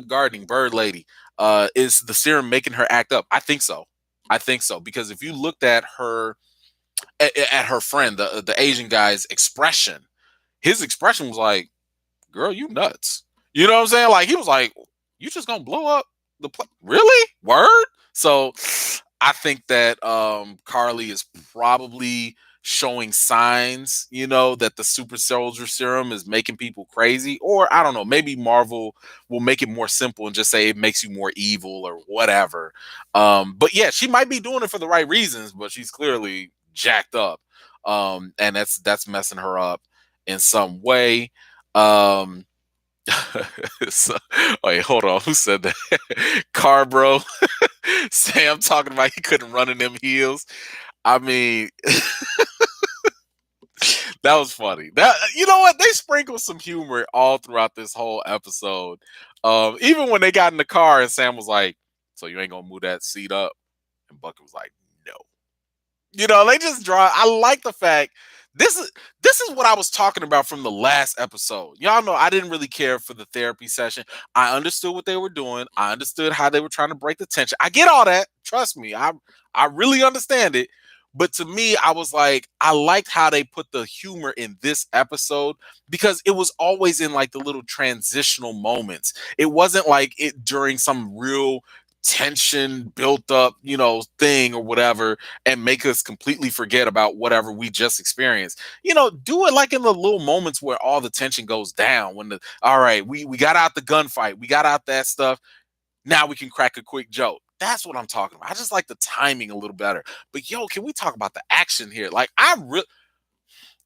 gardening, Bird Lady, is the serum making her act up? I think so. I think so. Because if you looked at her friend, the Asian guy's expression, his expression was like, girl, you nuts. You know what I'm saying? Like, he was like, you just gonna blow up the really? Word? So I think that Carly is probably showing signs, that the super soldier serum is making people crazy. Or I don't know, maybe Marvel will make it more simple and just say it makes you more evil or whatever. But yeah, she might be doing it for the right reasons, but she's clearly jacked up. And that's messing her up in some way. So, wait, hold on. Who said that? Car bro. Sam talking about he couldn't run in them heels. I mean, that was funny. That, you know what? They sprinkled some humor all throughout this whole episode. Even when they got in the car and Sam was like, "So you ain't gonna move that seat up?" And Bucky was like, "No." They just draw. I like the fact this is what I was talking about from the last episode. Y'all know I didn't really care for the therapy session. I understood what they were doing. I understood how they were trying to break the tension. I get all that. Trust me. I really understand it. But to me, I was like, I liked how they put the humor in this episode, because it was always in, like, the little transitional moments. It wasn't like it during some real tension built up, thing or whatever, and make us completely forget about whatever we just experienced. Do it like in the little moments where all the tension goes down. When all right, we got out the gunfight, we got out that stuff. Now we can crack a quick joke. That's what I'm talking about. I just like the timing a little better. But can we talk about the action here? Like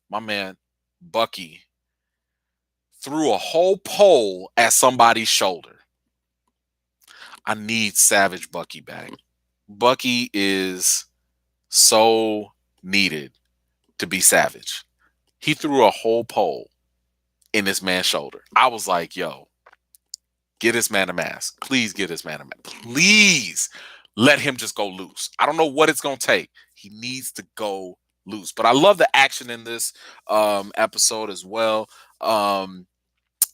my man Bucky threw a whole pole at somebody's shoulder. I need Savage Bucky back. Bucky is so needed to be Savage. He threw a whole pole in this man's shoulder. I was like, yo, get this man a mask. Please get this man a mask. Please let him just go loose. I don't know what it's going to take. He needs to go loose. But I love the action in this episode as well.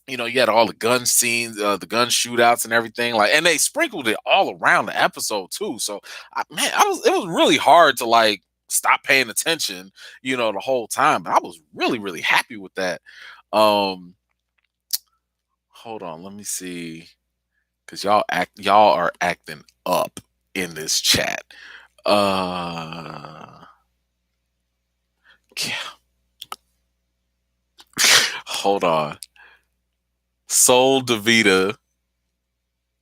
You had all the gun scenes, the gun shootouts and everything, and they sprinkled it all around the episode too. So, it was really hard to stop paying attention, the whole time. But I was really, really happy with that. Hold on, let me see, because y'all are acting up in this chat. Hold on. Soul Davita,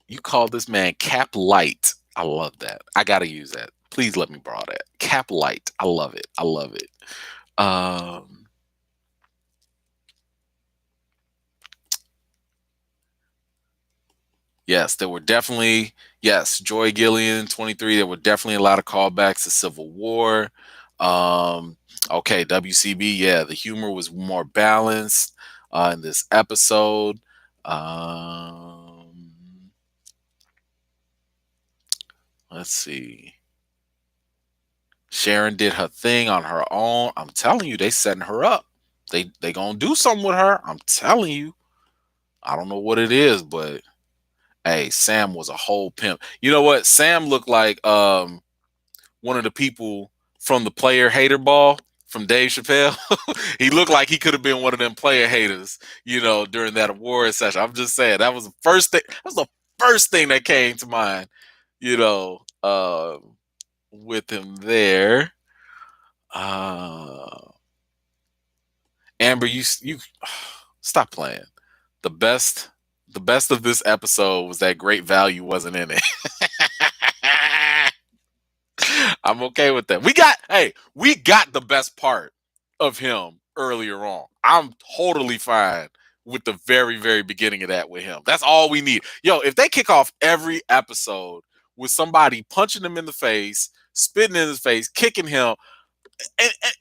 you call this man Cap Light. I love that. I gotta use that. Please let me borrow that. Cap Light. I love it. I love it. Yes, there were definitely, Joy Gillian, 23. There were definitely a lot of callbacks to Civil War. Okay, WCB, the humor was more balanced in this episode. Let's see. Sharon did her thing on her own. I'm telling you, they setting her up. They gonna do something with her. I'm telling you. I don't know what it is, but hey, Sam was a whole pimp. You know what? Sam looked like one of the people from the player hater ball from Dave Chappelle. He looked like he could have been one of them player haters, during that award session. I'm just saying that was the first thing. That was the first thing that came to mind, with him there. Amber, you stop playing. The best of this episode was that Great Value wasn't in it. I'm okay with that. We got the best part of him earlier on. I'm totally fine with the very, very beginning of that with him. That's all we need. Yo, if they kick off every episode with somebody punching him in the face, spitting in his face, kicking him,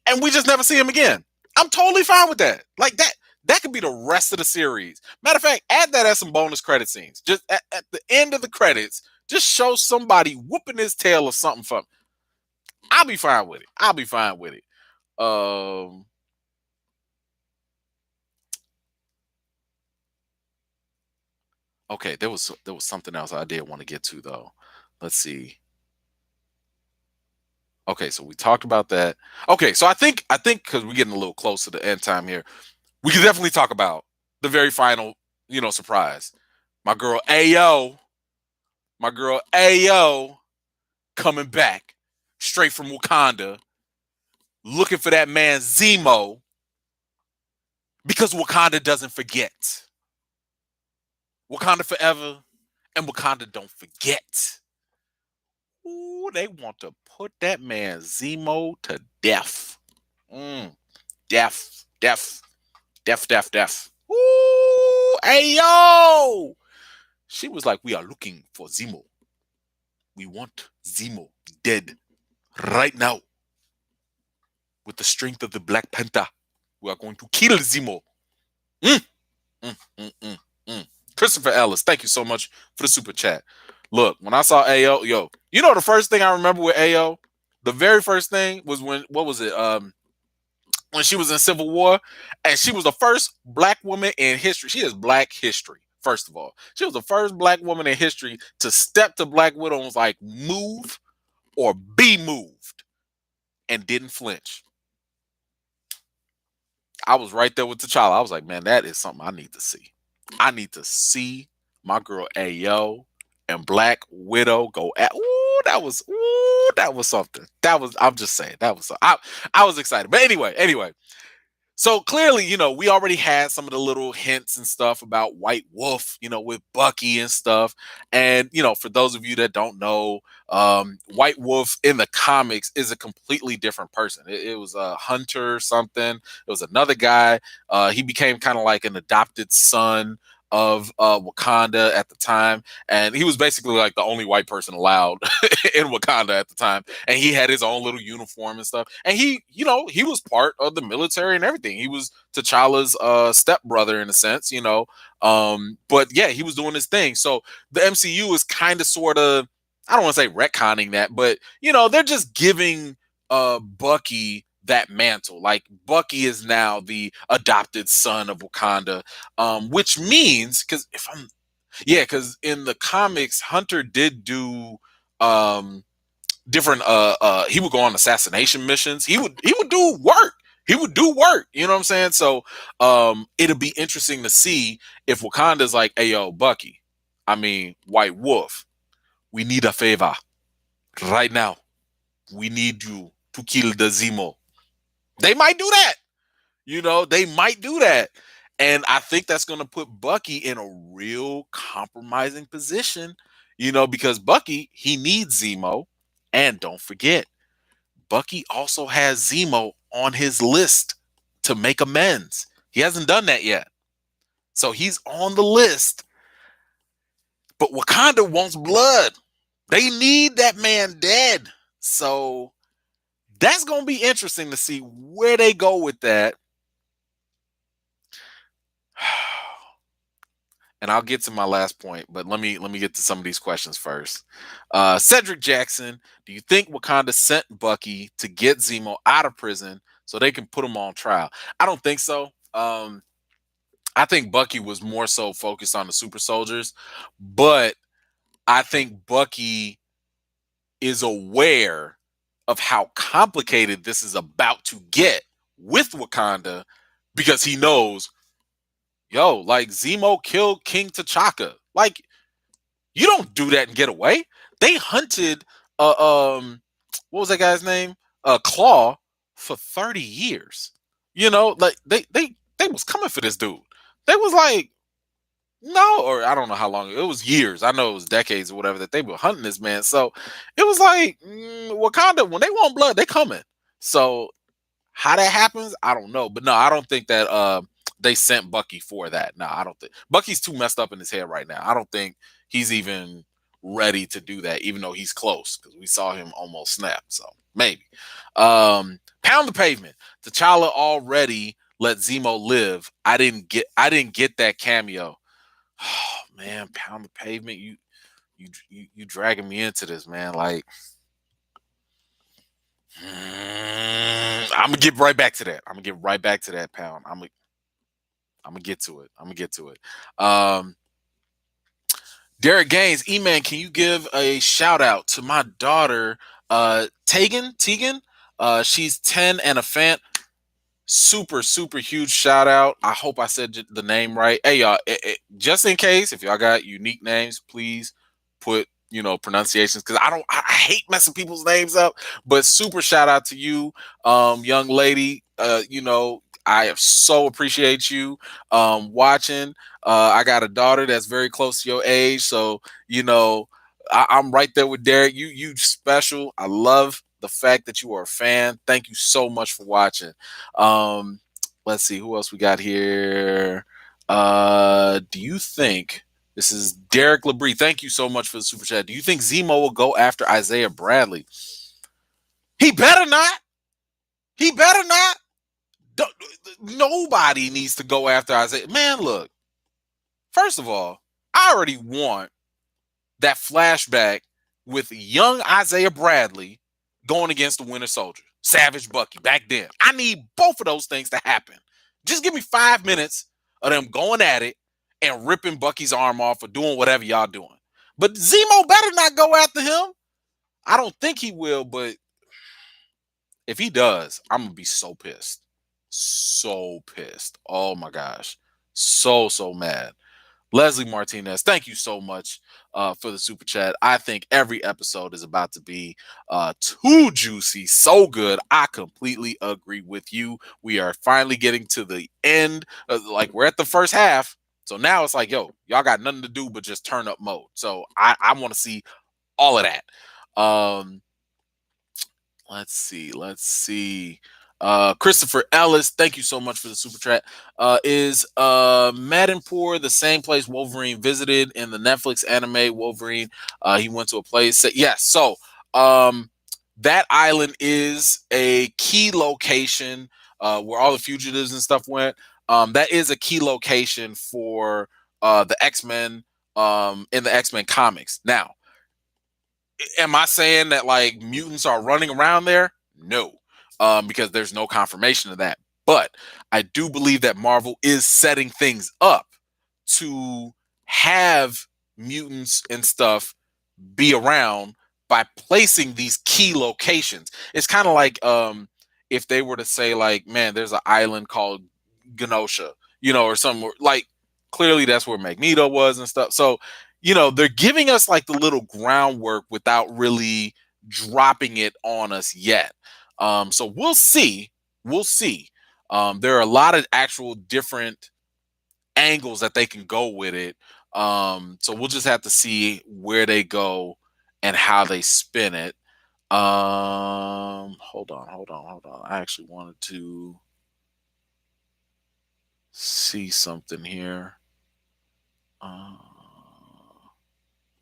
and we just never see him again, I'm totally fine with that. Like that could be the rest of the series. Matter of fact, add that as some bonus credit scenes. Just at the end of the credits, just show somebody whooping his tail or something for me. I'll be fine with it. Okay, there was something else I did want to get to though. Let's see. Okay, so we talked about that. Okay, so I think because we're getting a little close to the end time here, we can definitely talk about the very final, surprise. My girl Ayo coming back straight from Wakanda, looking for that man Zemo, because Wakanda doesn't forget. Wakanda forever, and Wakanda don't forget. Ooh, they want to put that man Zemo to death. Death. Ooh, Ayo! She was like, we are looking for Zemo. We want Zemo dead right now. With the strength of the Black Panther, we are going to kill Zemo. Christopher Ellis, thank you so much for the super chat. Look, when I saw Ayo, the first thing I remember with Ayo, the very first thing was when she was in Civil War, and she was the first Black woman in history. She is Black history, first of all. She was the first Black woman in history to step to Black Widow and was like, move or be moved, and didn't flinch. I was right there with T'Challa. I was like, man, that is something I need to see. I need to see my girl Ayo and Black Widow go at. That was something. I'm just saying that was. I was excited, but anyway. So clearly, we already had some of the little hints and stuff about White Wolf, with Bucky and stuff. And, for those of you that don't know, White Wolf in the comics is a completely different person. It was a hunter something. It was another guy. He became kind of like an adopted son of Wakanda at the time, and he was basically like the only white person allowed in Wakanda at the time, and he had his own little uniform and stuff, and he was part of the military and everything. He was T'Challa's stepbrother in a sense, but yeah, he was doing his thing. So the MCU is kind of sort of, I don't want to say retconning that, but they're just giving Bucky that mantle. Like, Bucky is now the adopted son of Wakanda, which means, because in the comics, Hunter did do different. He would go on assassination missions. He would do work. He would do work. You know what I'm saying? So it'll be interesting to see if Wakanda's like, "Hey, yo, Bucky, I mean, White Wolf, we need a favor right now. We need you to kill the Zemo." They might do that. They might do that. And I think that's going to put Bucky in a real compromising position, because Bucky, he needs Zemo. And don't forget, Bucky also has Zemo on his list to make amends. He hasn't done that yet. So he's on the list. But Wakanda wants blood. They need that man dead. So that's going to be interesting to see where they go with that. And I'll get to my last point, but let me get to some of these questions first. Cedric Jackson, do you think Wakanda sent Bucky to get Zemo out of prison so they can put him on trial? I don't think so. I think Bucky was more so focused on the super soldiers, but I think Bucky is aware of how complicated this is about to get with Wakanda, because he knows, yo, like, Zemo killed King T'Chaka. Like, you don't do that and get away. They hunted what was that guy's name? Claw, for 30 years. Like, they was coming for this dude. They was like, no, or I don't know how long. It was years. I know it was decades or whatever that they were hunting this man. So it was like, Wakanda, when they want blood, they coming. So how that happens, I don't know. But no, I don't think that they sent Bucky for that. No, I don't think. Bucky's too messed up in his head right now. I don't think he's even ready to do that, even though he's close, because we saw him almost snap. So maybe. Pound the pavement. T'Challa already let Zemo live. I didn't get that cameo. Oh man, pound the pavement. You dragging me into this, man. Like, I'm gonna get right back to that. I'm gonna get right back to that, pound. I'm gonna get to it. I'm gonna get to it. Derek Gaines, E-Man, can you give a shout out to my daughter, Tegan? She's 10 and a fan. Super, super huge shout out. I hope I said the name right. Hey, y'all, just in case, if y'all got unique names, please put, pronunciations, because I hate messing people's names up. But super shout out to you, young lady. I so appreciate you watching. I got a daughter that's very close to your age, so I'm right there with Derek. You special. I love the fact that you are a fan. Thank you so much for watching. Let's see who else we got here. Do you think, this is Derek Labrie? Thank you so much for the super chat. Do you think Zemo will go after Isaiah Bradley? He better not. He better not. Nobody needs to go after Isaiah. Man, look. First of all, I already want that flashback with young Isaiah Bradley going against the Winter Soldier, Savage Bucky back then. I need both of those things to happen. Just give me 5 minutes of them going at it and ripping Bucky's arm off or doing whatever y'all doing. But Zemo better not go after him. I don't think he will, but if he does, I'm going to be so pissed. So pissed. Oh my gosh. So mad. Leslie Martinez, thank you so much for the super chat. I think every episode is about to be too juicy, so good. I completely agree with you. We are finally getting to the end. Like we're at the first half. So now it's like, yo, y'all got nothing to do but just turn up mode. So I want to see all of that. Let's see. Let's see. Christopher Ellis, thank you so much for the super chat. Is Maddenpoor the same place Wolverine visited in the Netflix anime Wolverine? He went to a place. Yes. So that island is a key location where all the fugitives and stuff went. That is a key location for the X-Men in the X-Men comics. Now, am I saying that like mutants are running around there? No, because there's no confirmation of that. But I do believe that Marvel is setting things up to have mutants and stuff be around by placing these key locations. It's kind of like if they were to say like, man, there's an island called Genosha, or somewhere like clearly that's where Magneto was and stuff. So they're giving us like the little groundwork without really dropping it on us yet. So we'll see. We'll see. There are a lot of actual different angles that they can go with it. So we'll just have to see where they go and how they spin it. Hold on. I actually wanted to see something here.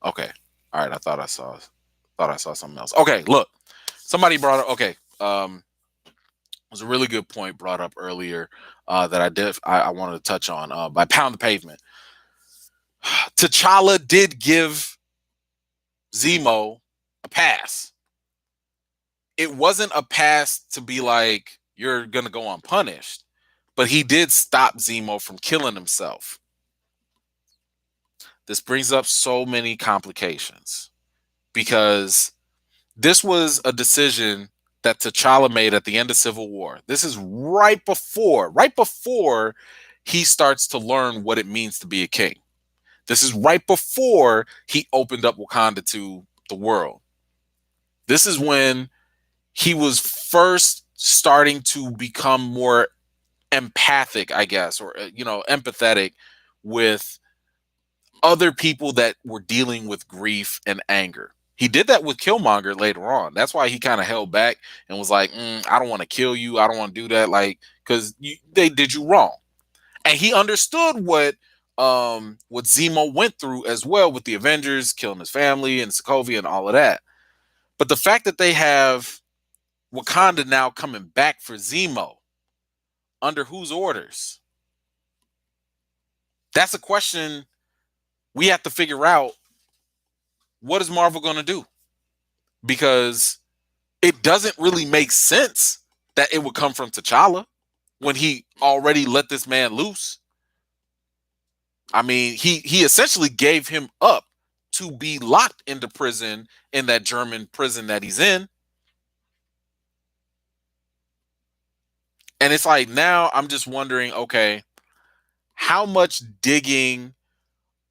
Okay. All right. I thought I saw something else. Okay. Look, somebody brought up. Okay. It was a really good point brought up earlier that I wanted to touch on by Pound the Pavement. T'Challa did give Zemo a pass. It wasn't a pass to be like you're gonna go unpunished, but he did stop Zemo from killing himself. This brings up so many complications because this was a decision that T'Challa made at the end of Civil War. This is right before he starts to learn what it means to be a king. This is right before he opened up Wakanda to the world. This is when he was first starting to become more empathic, I guess, or empathetic with other people that were dealing with grief and anger. He did that with Killmonger later on. That's why he kind of held back and was like, I don't want to kill you. I don't want to do that. Like, because they did you wrong. And he understood what Zemo went through as well with the Avengers, killing his family and Sokovia and all of that. But the fact that they have Wakanda now coming back for Zemo, under whose orders? That's a question we have to figure out. What is Marvel going to do? Because it doesn't really make sense that it would come from T'Challa when he already let this man loose. I mean, he essentially gave him up to be locked into prison in that German prison that he's in. And it's like now I'm just wondering, okay, how much digging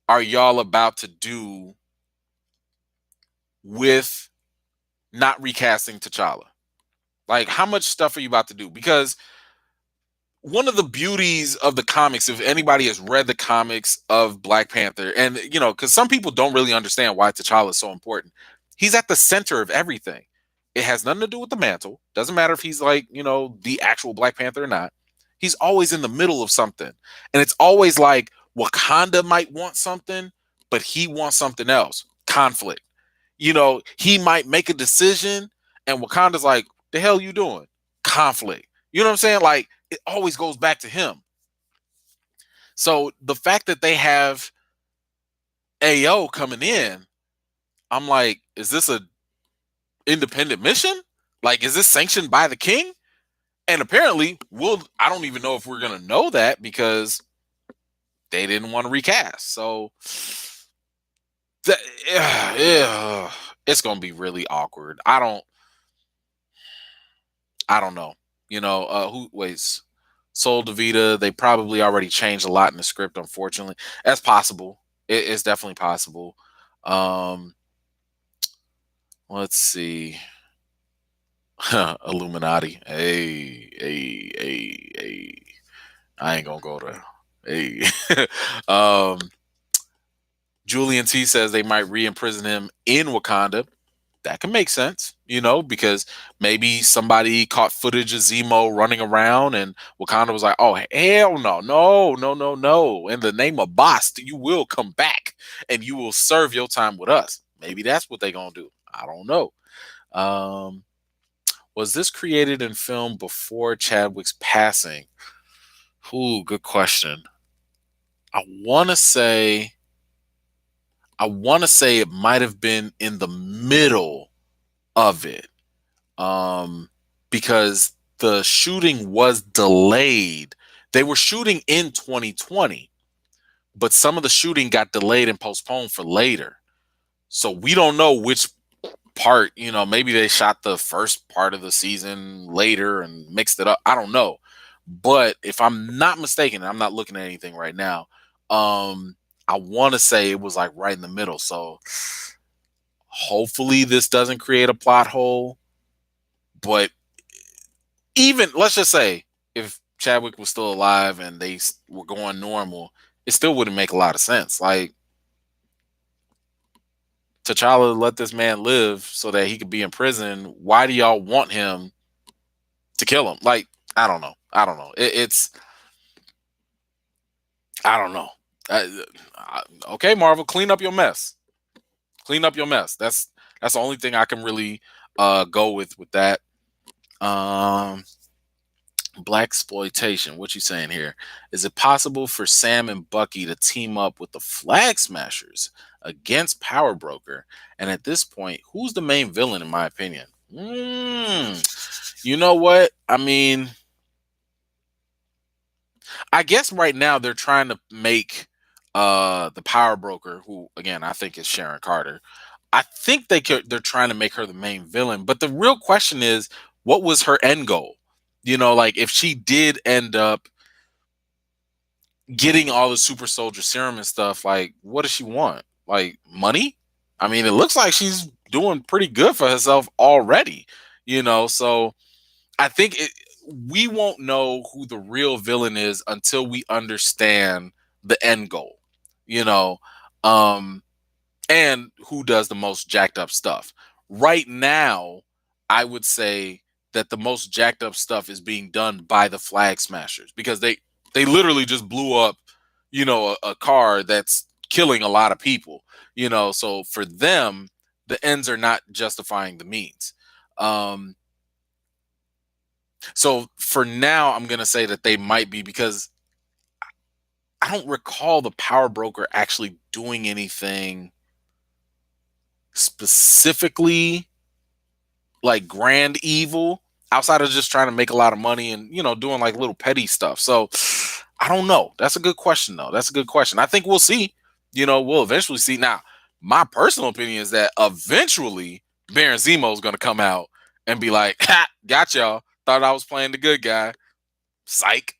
are y'all about to do with not recasting T'Challa? Like, how much stuff are you about to do? Because one of the beauties of the comics, if anybody has read the comics of Black Panther, and because some people don't really understand why T'Challa is so important, he's at the center of everything. It has nothing to do with the mantle. Doesn't matter if he's like, the actual Black Panther or not. He's always in the middle of something. And it's always like Wakanda might want something, but he wants something else. Conflict. He might make a decision and Wakanda's like, the hell you doing? Conflict. You know what I'm saying? Like, it always goes back to him. So the fact that they have AO coming in, I'm like, is this a independent mission? Like, is this sanctioned by the king? And apparently, I don't even know if we're gonna know that because they didn't want to recast. So it's gonna be really awkward. I don't know. Sol Davita. They probably already changed a lot in the script, unfortunately. That's possible. It's definitely possible. Um, let's see. Illuminati. Hey. I ain't gonna go there. Hey. um, Julian T says they might re-imprison him in Wakanda. That can make sense, because maybe somebody caught footage of Zemo running around and Wakanda was like, oh, hell no. In the name of Bast, you will come back and you will serve your time with us. Maybe that's what they're going to do. I don't know. Was this created in film before Chadwick's passing? Ooh, good question. I want to say it might have been in the middle of it. Because the shooting was delayed. They were shooting in 2020, but some of the shooting got delayed and postponed for later. So we don't know which part, maybe they shot the first part of the season later and mixed it up. I don't know. But if I'm not mistaken, I'm not looking at anything right now. I want to say it was like right in the middle. So hopefully this doesn't create a plot hole. But even, let's just say, if Chadwick was still alive and they were going normal, it still wouldn't make a lot of sense. Like, T'Challa let this man live so that he could be in prison. Why do y'all want him to kill him? Like, I don't know. It's I don't know. Okay, Marvel, clean up your mess. That's the only thing I can really go with that. Black exploitation. What you saying here? Is it possible for Sam and Bucky to team up with the Flag Smashers against Power Broker? And at this point, who's the main villain in my opinion? You know what? I mean, I guess right now they're trying to make the Power Broker, who again I think is Sharon Carter. I think they're trying to make her the main villain. But the real question is, what was her end goal? Like if she did end up getting all the super soldier serum and stuff, like what does she want? Like money? I mean, it looks like she's doing pretty good for herself already, so I think we won't know who the real villain is until we understand the end goal, you know, um, and who does the most jacked up stuff. Right now, I would say that the most jacked up stuff is being done by the Flag Smashers because they literally just blew up, a car that's killing a lot of people, So for them, the ends are not justifying the means. So for now, I'm gonna say that they might be because I don't recall the Power Broker actually doing anything specifically like grand evil outside of just trying to make a lot of money and doing like little petty stuff. So I don't know. That's a good question though. That's a good question. I think we'll see. We'll eventually see. Now, my personal opinion is that eventually Baron Zemo is going to come out and be like, "Ha, got y'all. Thought I was playing the good guy. Psych."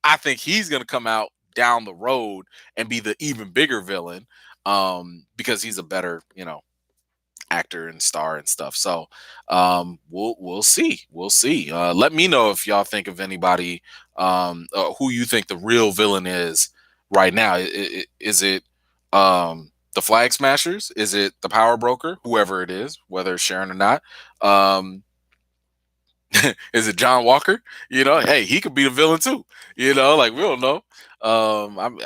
I think he's going to come out down the road and be the even bigger villain because he's a better, actor and star and stuff. So we'll see. We'll see. Let me know if y'all think of anybody who you think the real villain is right now. Is it the Flag Smashers? Is it the Power Broker? Whoever it is, whether it's Sharon or not. Is it John Walker? Hey, he could be the villain too. Like we don't know.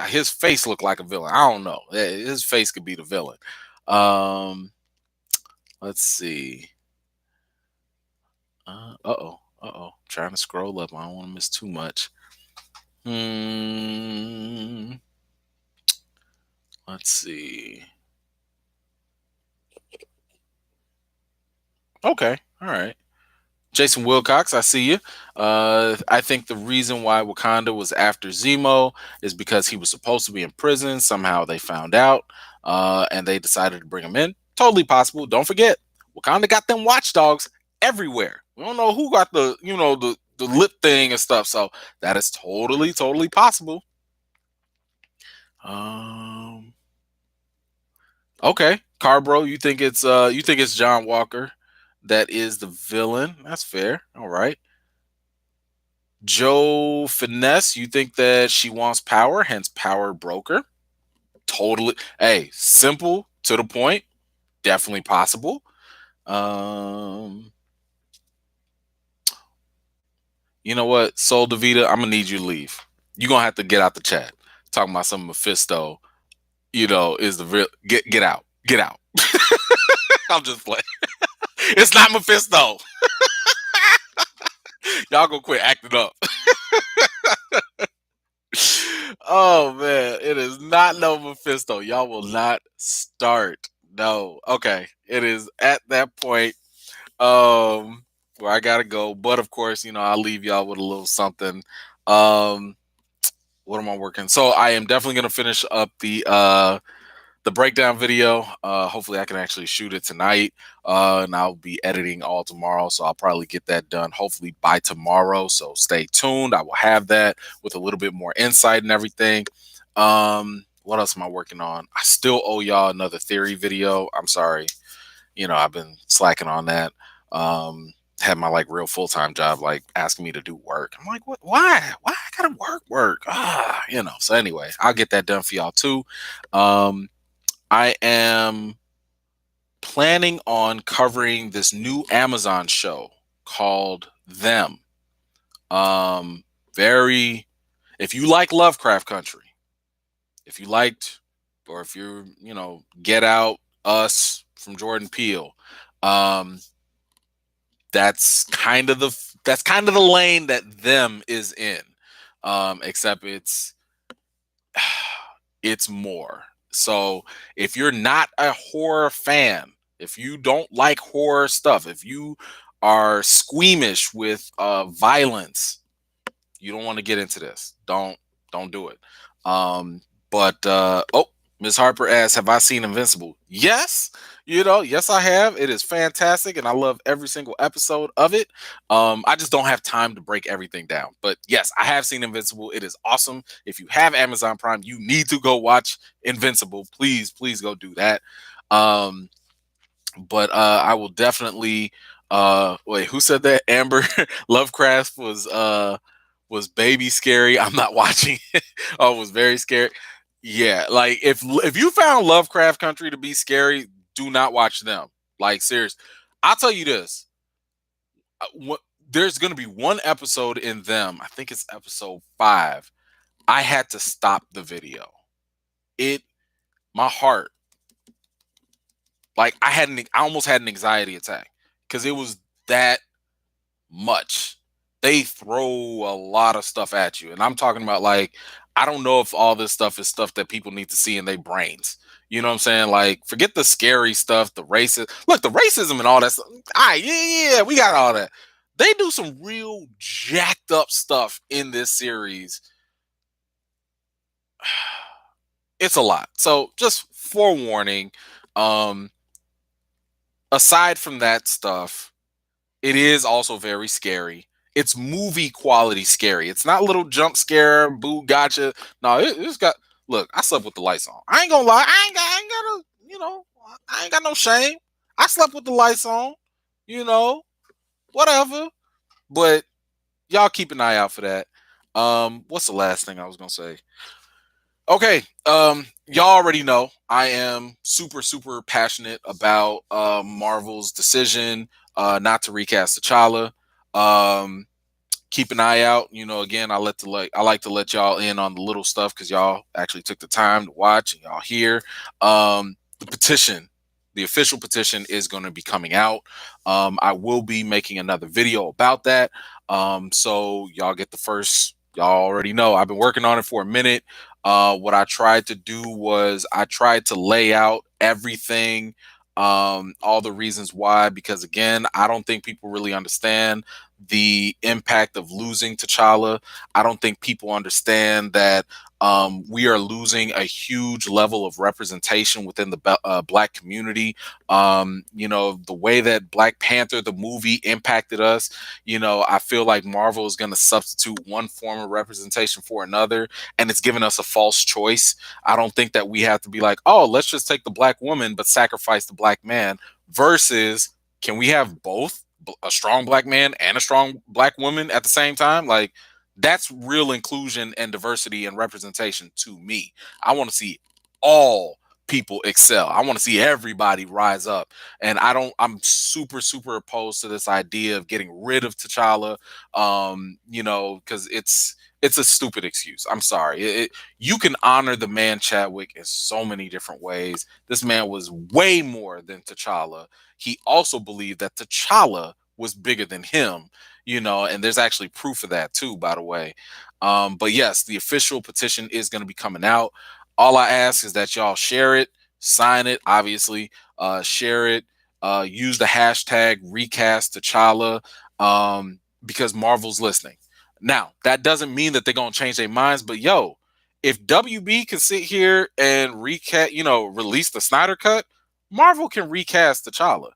His face looked like a villain. I don't know. His face could be the villain. Let's see. Trying to scroll up. I don't want to miss too much. Let's see. Okay. All right. Jason Wilcox, I see you. I think the reason why Wakanda was after Zemo is because he was supposed to be in prison. Somehow they found out, and they decided to bring him in. Totally possible. Don't forget, Wakanda got them watchdogs everywhere. We don't know who got the the lip thing and stuff. So that is totally possible. Okay, Carbro, you think it's John Walker that is the villain? That's fair. All right. Joe Finesse, you think that she wants power, hence power broker? Totally. Hey, simple to the point. Definitely possible. You know what, Soul Davita, I'm gonna need you to leave. You're gonna have to get out the chat. Talking about some Mephisto, is the real get out. Get out. I'm just playing. It's not Mephisto. Y'all gonna quit acting up. Oh man, it is not no Mephisto. Y'all will not start. No. Okay. It is at that point where I gotta go. But of course, I'll leave y'all with a little something. What am I working? So I am definitely gonna finish up the breakdown video. Hopefully I can actually shoot it tonight. And I'll be editing all tomorrow. So I'll probably get that done hopefully by tomorrow. So stay tuned. I will have that with a little bit more insight and everything. What else am I working on? I still owe y'all another theory video. I'm sorry. I've been slacking on that. Had my real full-time job asking me to do work. I'm like, what? Why I gotta work? So anyway, I'll get that done for y'all too. I am planning on covering this new Amazon show called Them. Very, if you like Lovecraft Country, if you liked, or if you're, Get Out, Us from Jordan Peele, that's kind of the lane that Them is in. Except it's more. So if you're not a horror fan, if you don't like horror stuff, if you are squeamish with violence, you don't want to get into this. Don't do it. But Ms. Harper asks, have I seen Invincible? Yes. Yes, I have. It is fantastic, and I love every single episode of it. I just don't have time to break everything down. But yes, I have seen Invincible. It is awesome. If you have Amazon Prime, you need to go watch Invincible. Please go do that. But I will definitely wait, who said that? Amber Lovecraft was baby scary. I'm not watching it. Oh, it was very scary. Yeah, if you found Lovecraft Country to be scary, do not watch Them. Serious. I'll tell you this. There's gonna be one episode in Them. I think it's episode 5. I had to stop the video. My heart, I almost had an anxiety attack because it was that much. They throw a lot of stuff at you, and I'm talking about I don't know if all this stuff is stuff that people need to see in their brains. You know what I'm saying? Forget the scary stuff, the racism. Look, the racism and all that stuff. All right, yeah, we got all that. They do some real jacked up stuff in this series. It's a lot. So just forewarning. Aside from that stuff, it is also very scary. It's movie quality scary. It's not little jump scare, boo, gotcha. No, it's got. Look, I slept with the lights on. I ain't gonna lie. I ain't got no shame. I slept with the lights on. Whatever. But y'all keep an eye out for that. What's the last thing I was gonna say? Okay, y'all already know I am super passionate about Marvel's decision not to recast T'Challa. Keep an eye out. Again, I like to let y'all in on the little stuff because y'all actually took the time to watch and y'all hear. The petition, the official petition, is going to be coming out. I will be making another video about that. So y'all get the first. Y'all already know I've been working on it for a minute. What I tried to do was I tried to lay out everything, all the reasons why, because again, I don't think people really understand the impact of losing T'Challa. I don't think people understand that we are losing a huge level of representation within the Black community. The way that Black Panther, the movie, impacted us, I feel like Marvel is going to substitute one form of representation for another, and it's given us a false choice. I don't think that we have to be like, oh, let's just take the Black woman but sacrifice the Black man, versus can we have both a strong Black man and a strong Black woman at the same time? Like, that's real inclusion and diversity and representation to me. I want to see all people excel. I want to see everybody rise up. And I'm super, super opposed to this idea of getting rid of T'Challa. Because it's a stupid excuse. I'm sorry. You can honor the man Chadwick in so many different ways. This man was way more than T'Challa. He also believed that T'Challa was bigger than him, and there's actually proof of that too, by the way. But yes, the official petition is going to be coming out. All I ask is that y'all share it, sign it, obviously, share it, use the hashtag recast T'Challa, because Marvel's listening. Now, that doesn't mean that they're going to change their minds, but yo, if WB can sit here and release the Snyder Cut, Marvel can recast T'Challa,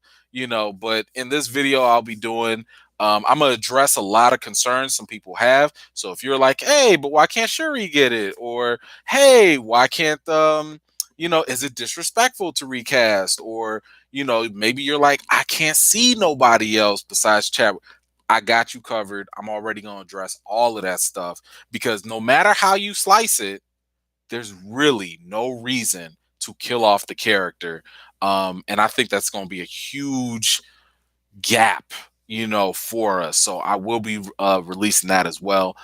but in this video I'll be doing, I'm going to address a lot of concerns some people have. So if you're like, hey, but why can't Shuri get it? Or, hey, why can't, is it disrespectful to recast? Or, maybe you're like, I can't see nobody else besides Chadwick. I got you covered. I'm already going to address all of that stuff, because no matter how you slice it, there's really no reason to kill off the character. And I think that's going to be a huge gap, for us. So I will be releasing that as well.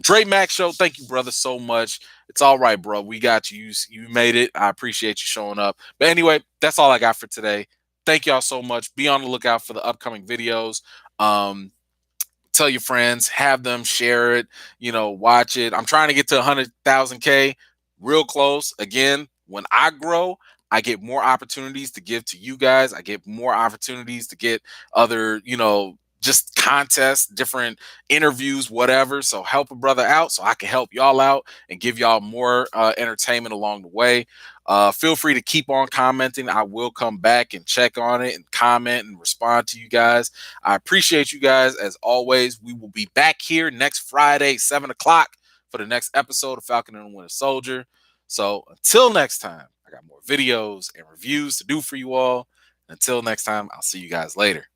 Dre Mac Show, thank you, brother, so much. It's all right, bro. We got you. You made it. I appreciate you showing up. But anyway, that's all I got for today. Thank y'all so much. Be on the lookout for the upcoming videos. Tell your friends, have them share it, watch it. I'm trying to get to 100,000K, real close. Again, when I grow, I get more opportunities to give to you guys. I get more opportunities to get other, just contests, different interviews, whatever. So help a brother out so I can help y'all out and give y'all more entertainment along the way. Feel free to keep on commenting. I will come back and check on it and comment and respond to you guys. I appreciate you guys as always. We will be back here next Friday, 7 o'clock, for the next episode of Falcon and the Winter Soldier. So until next time, I got more videos and reviews to do for you all. Until next time, I'll see you guys later.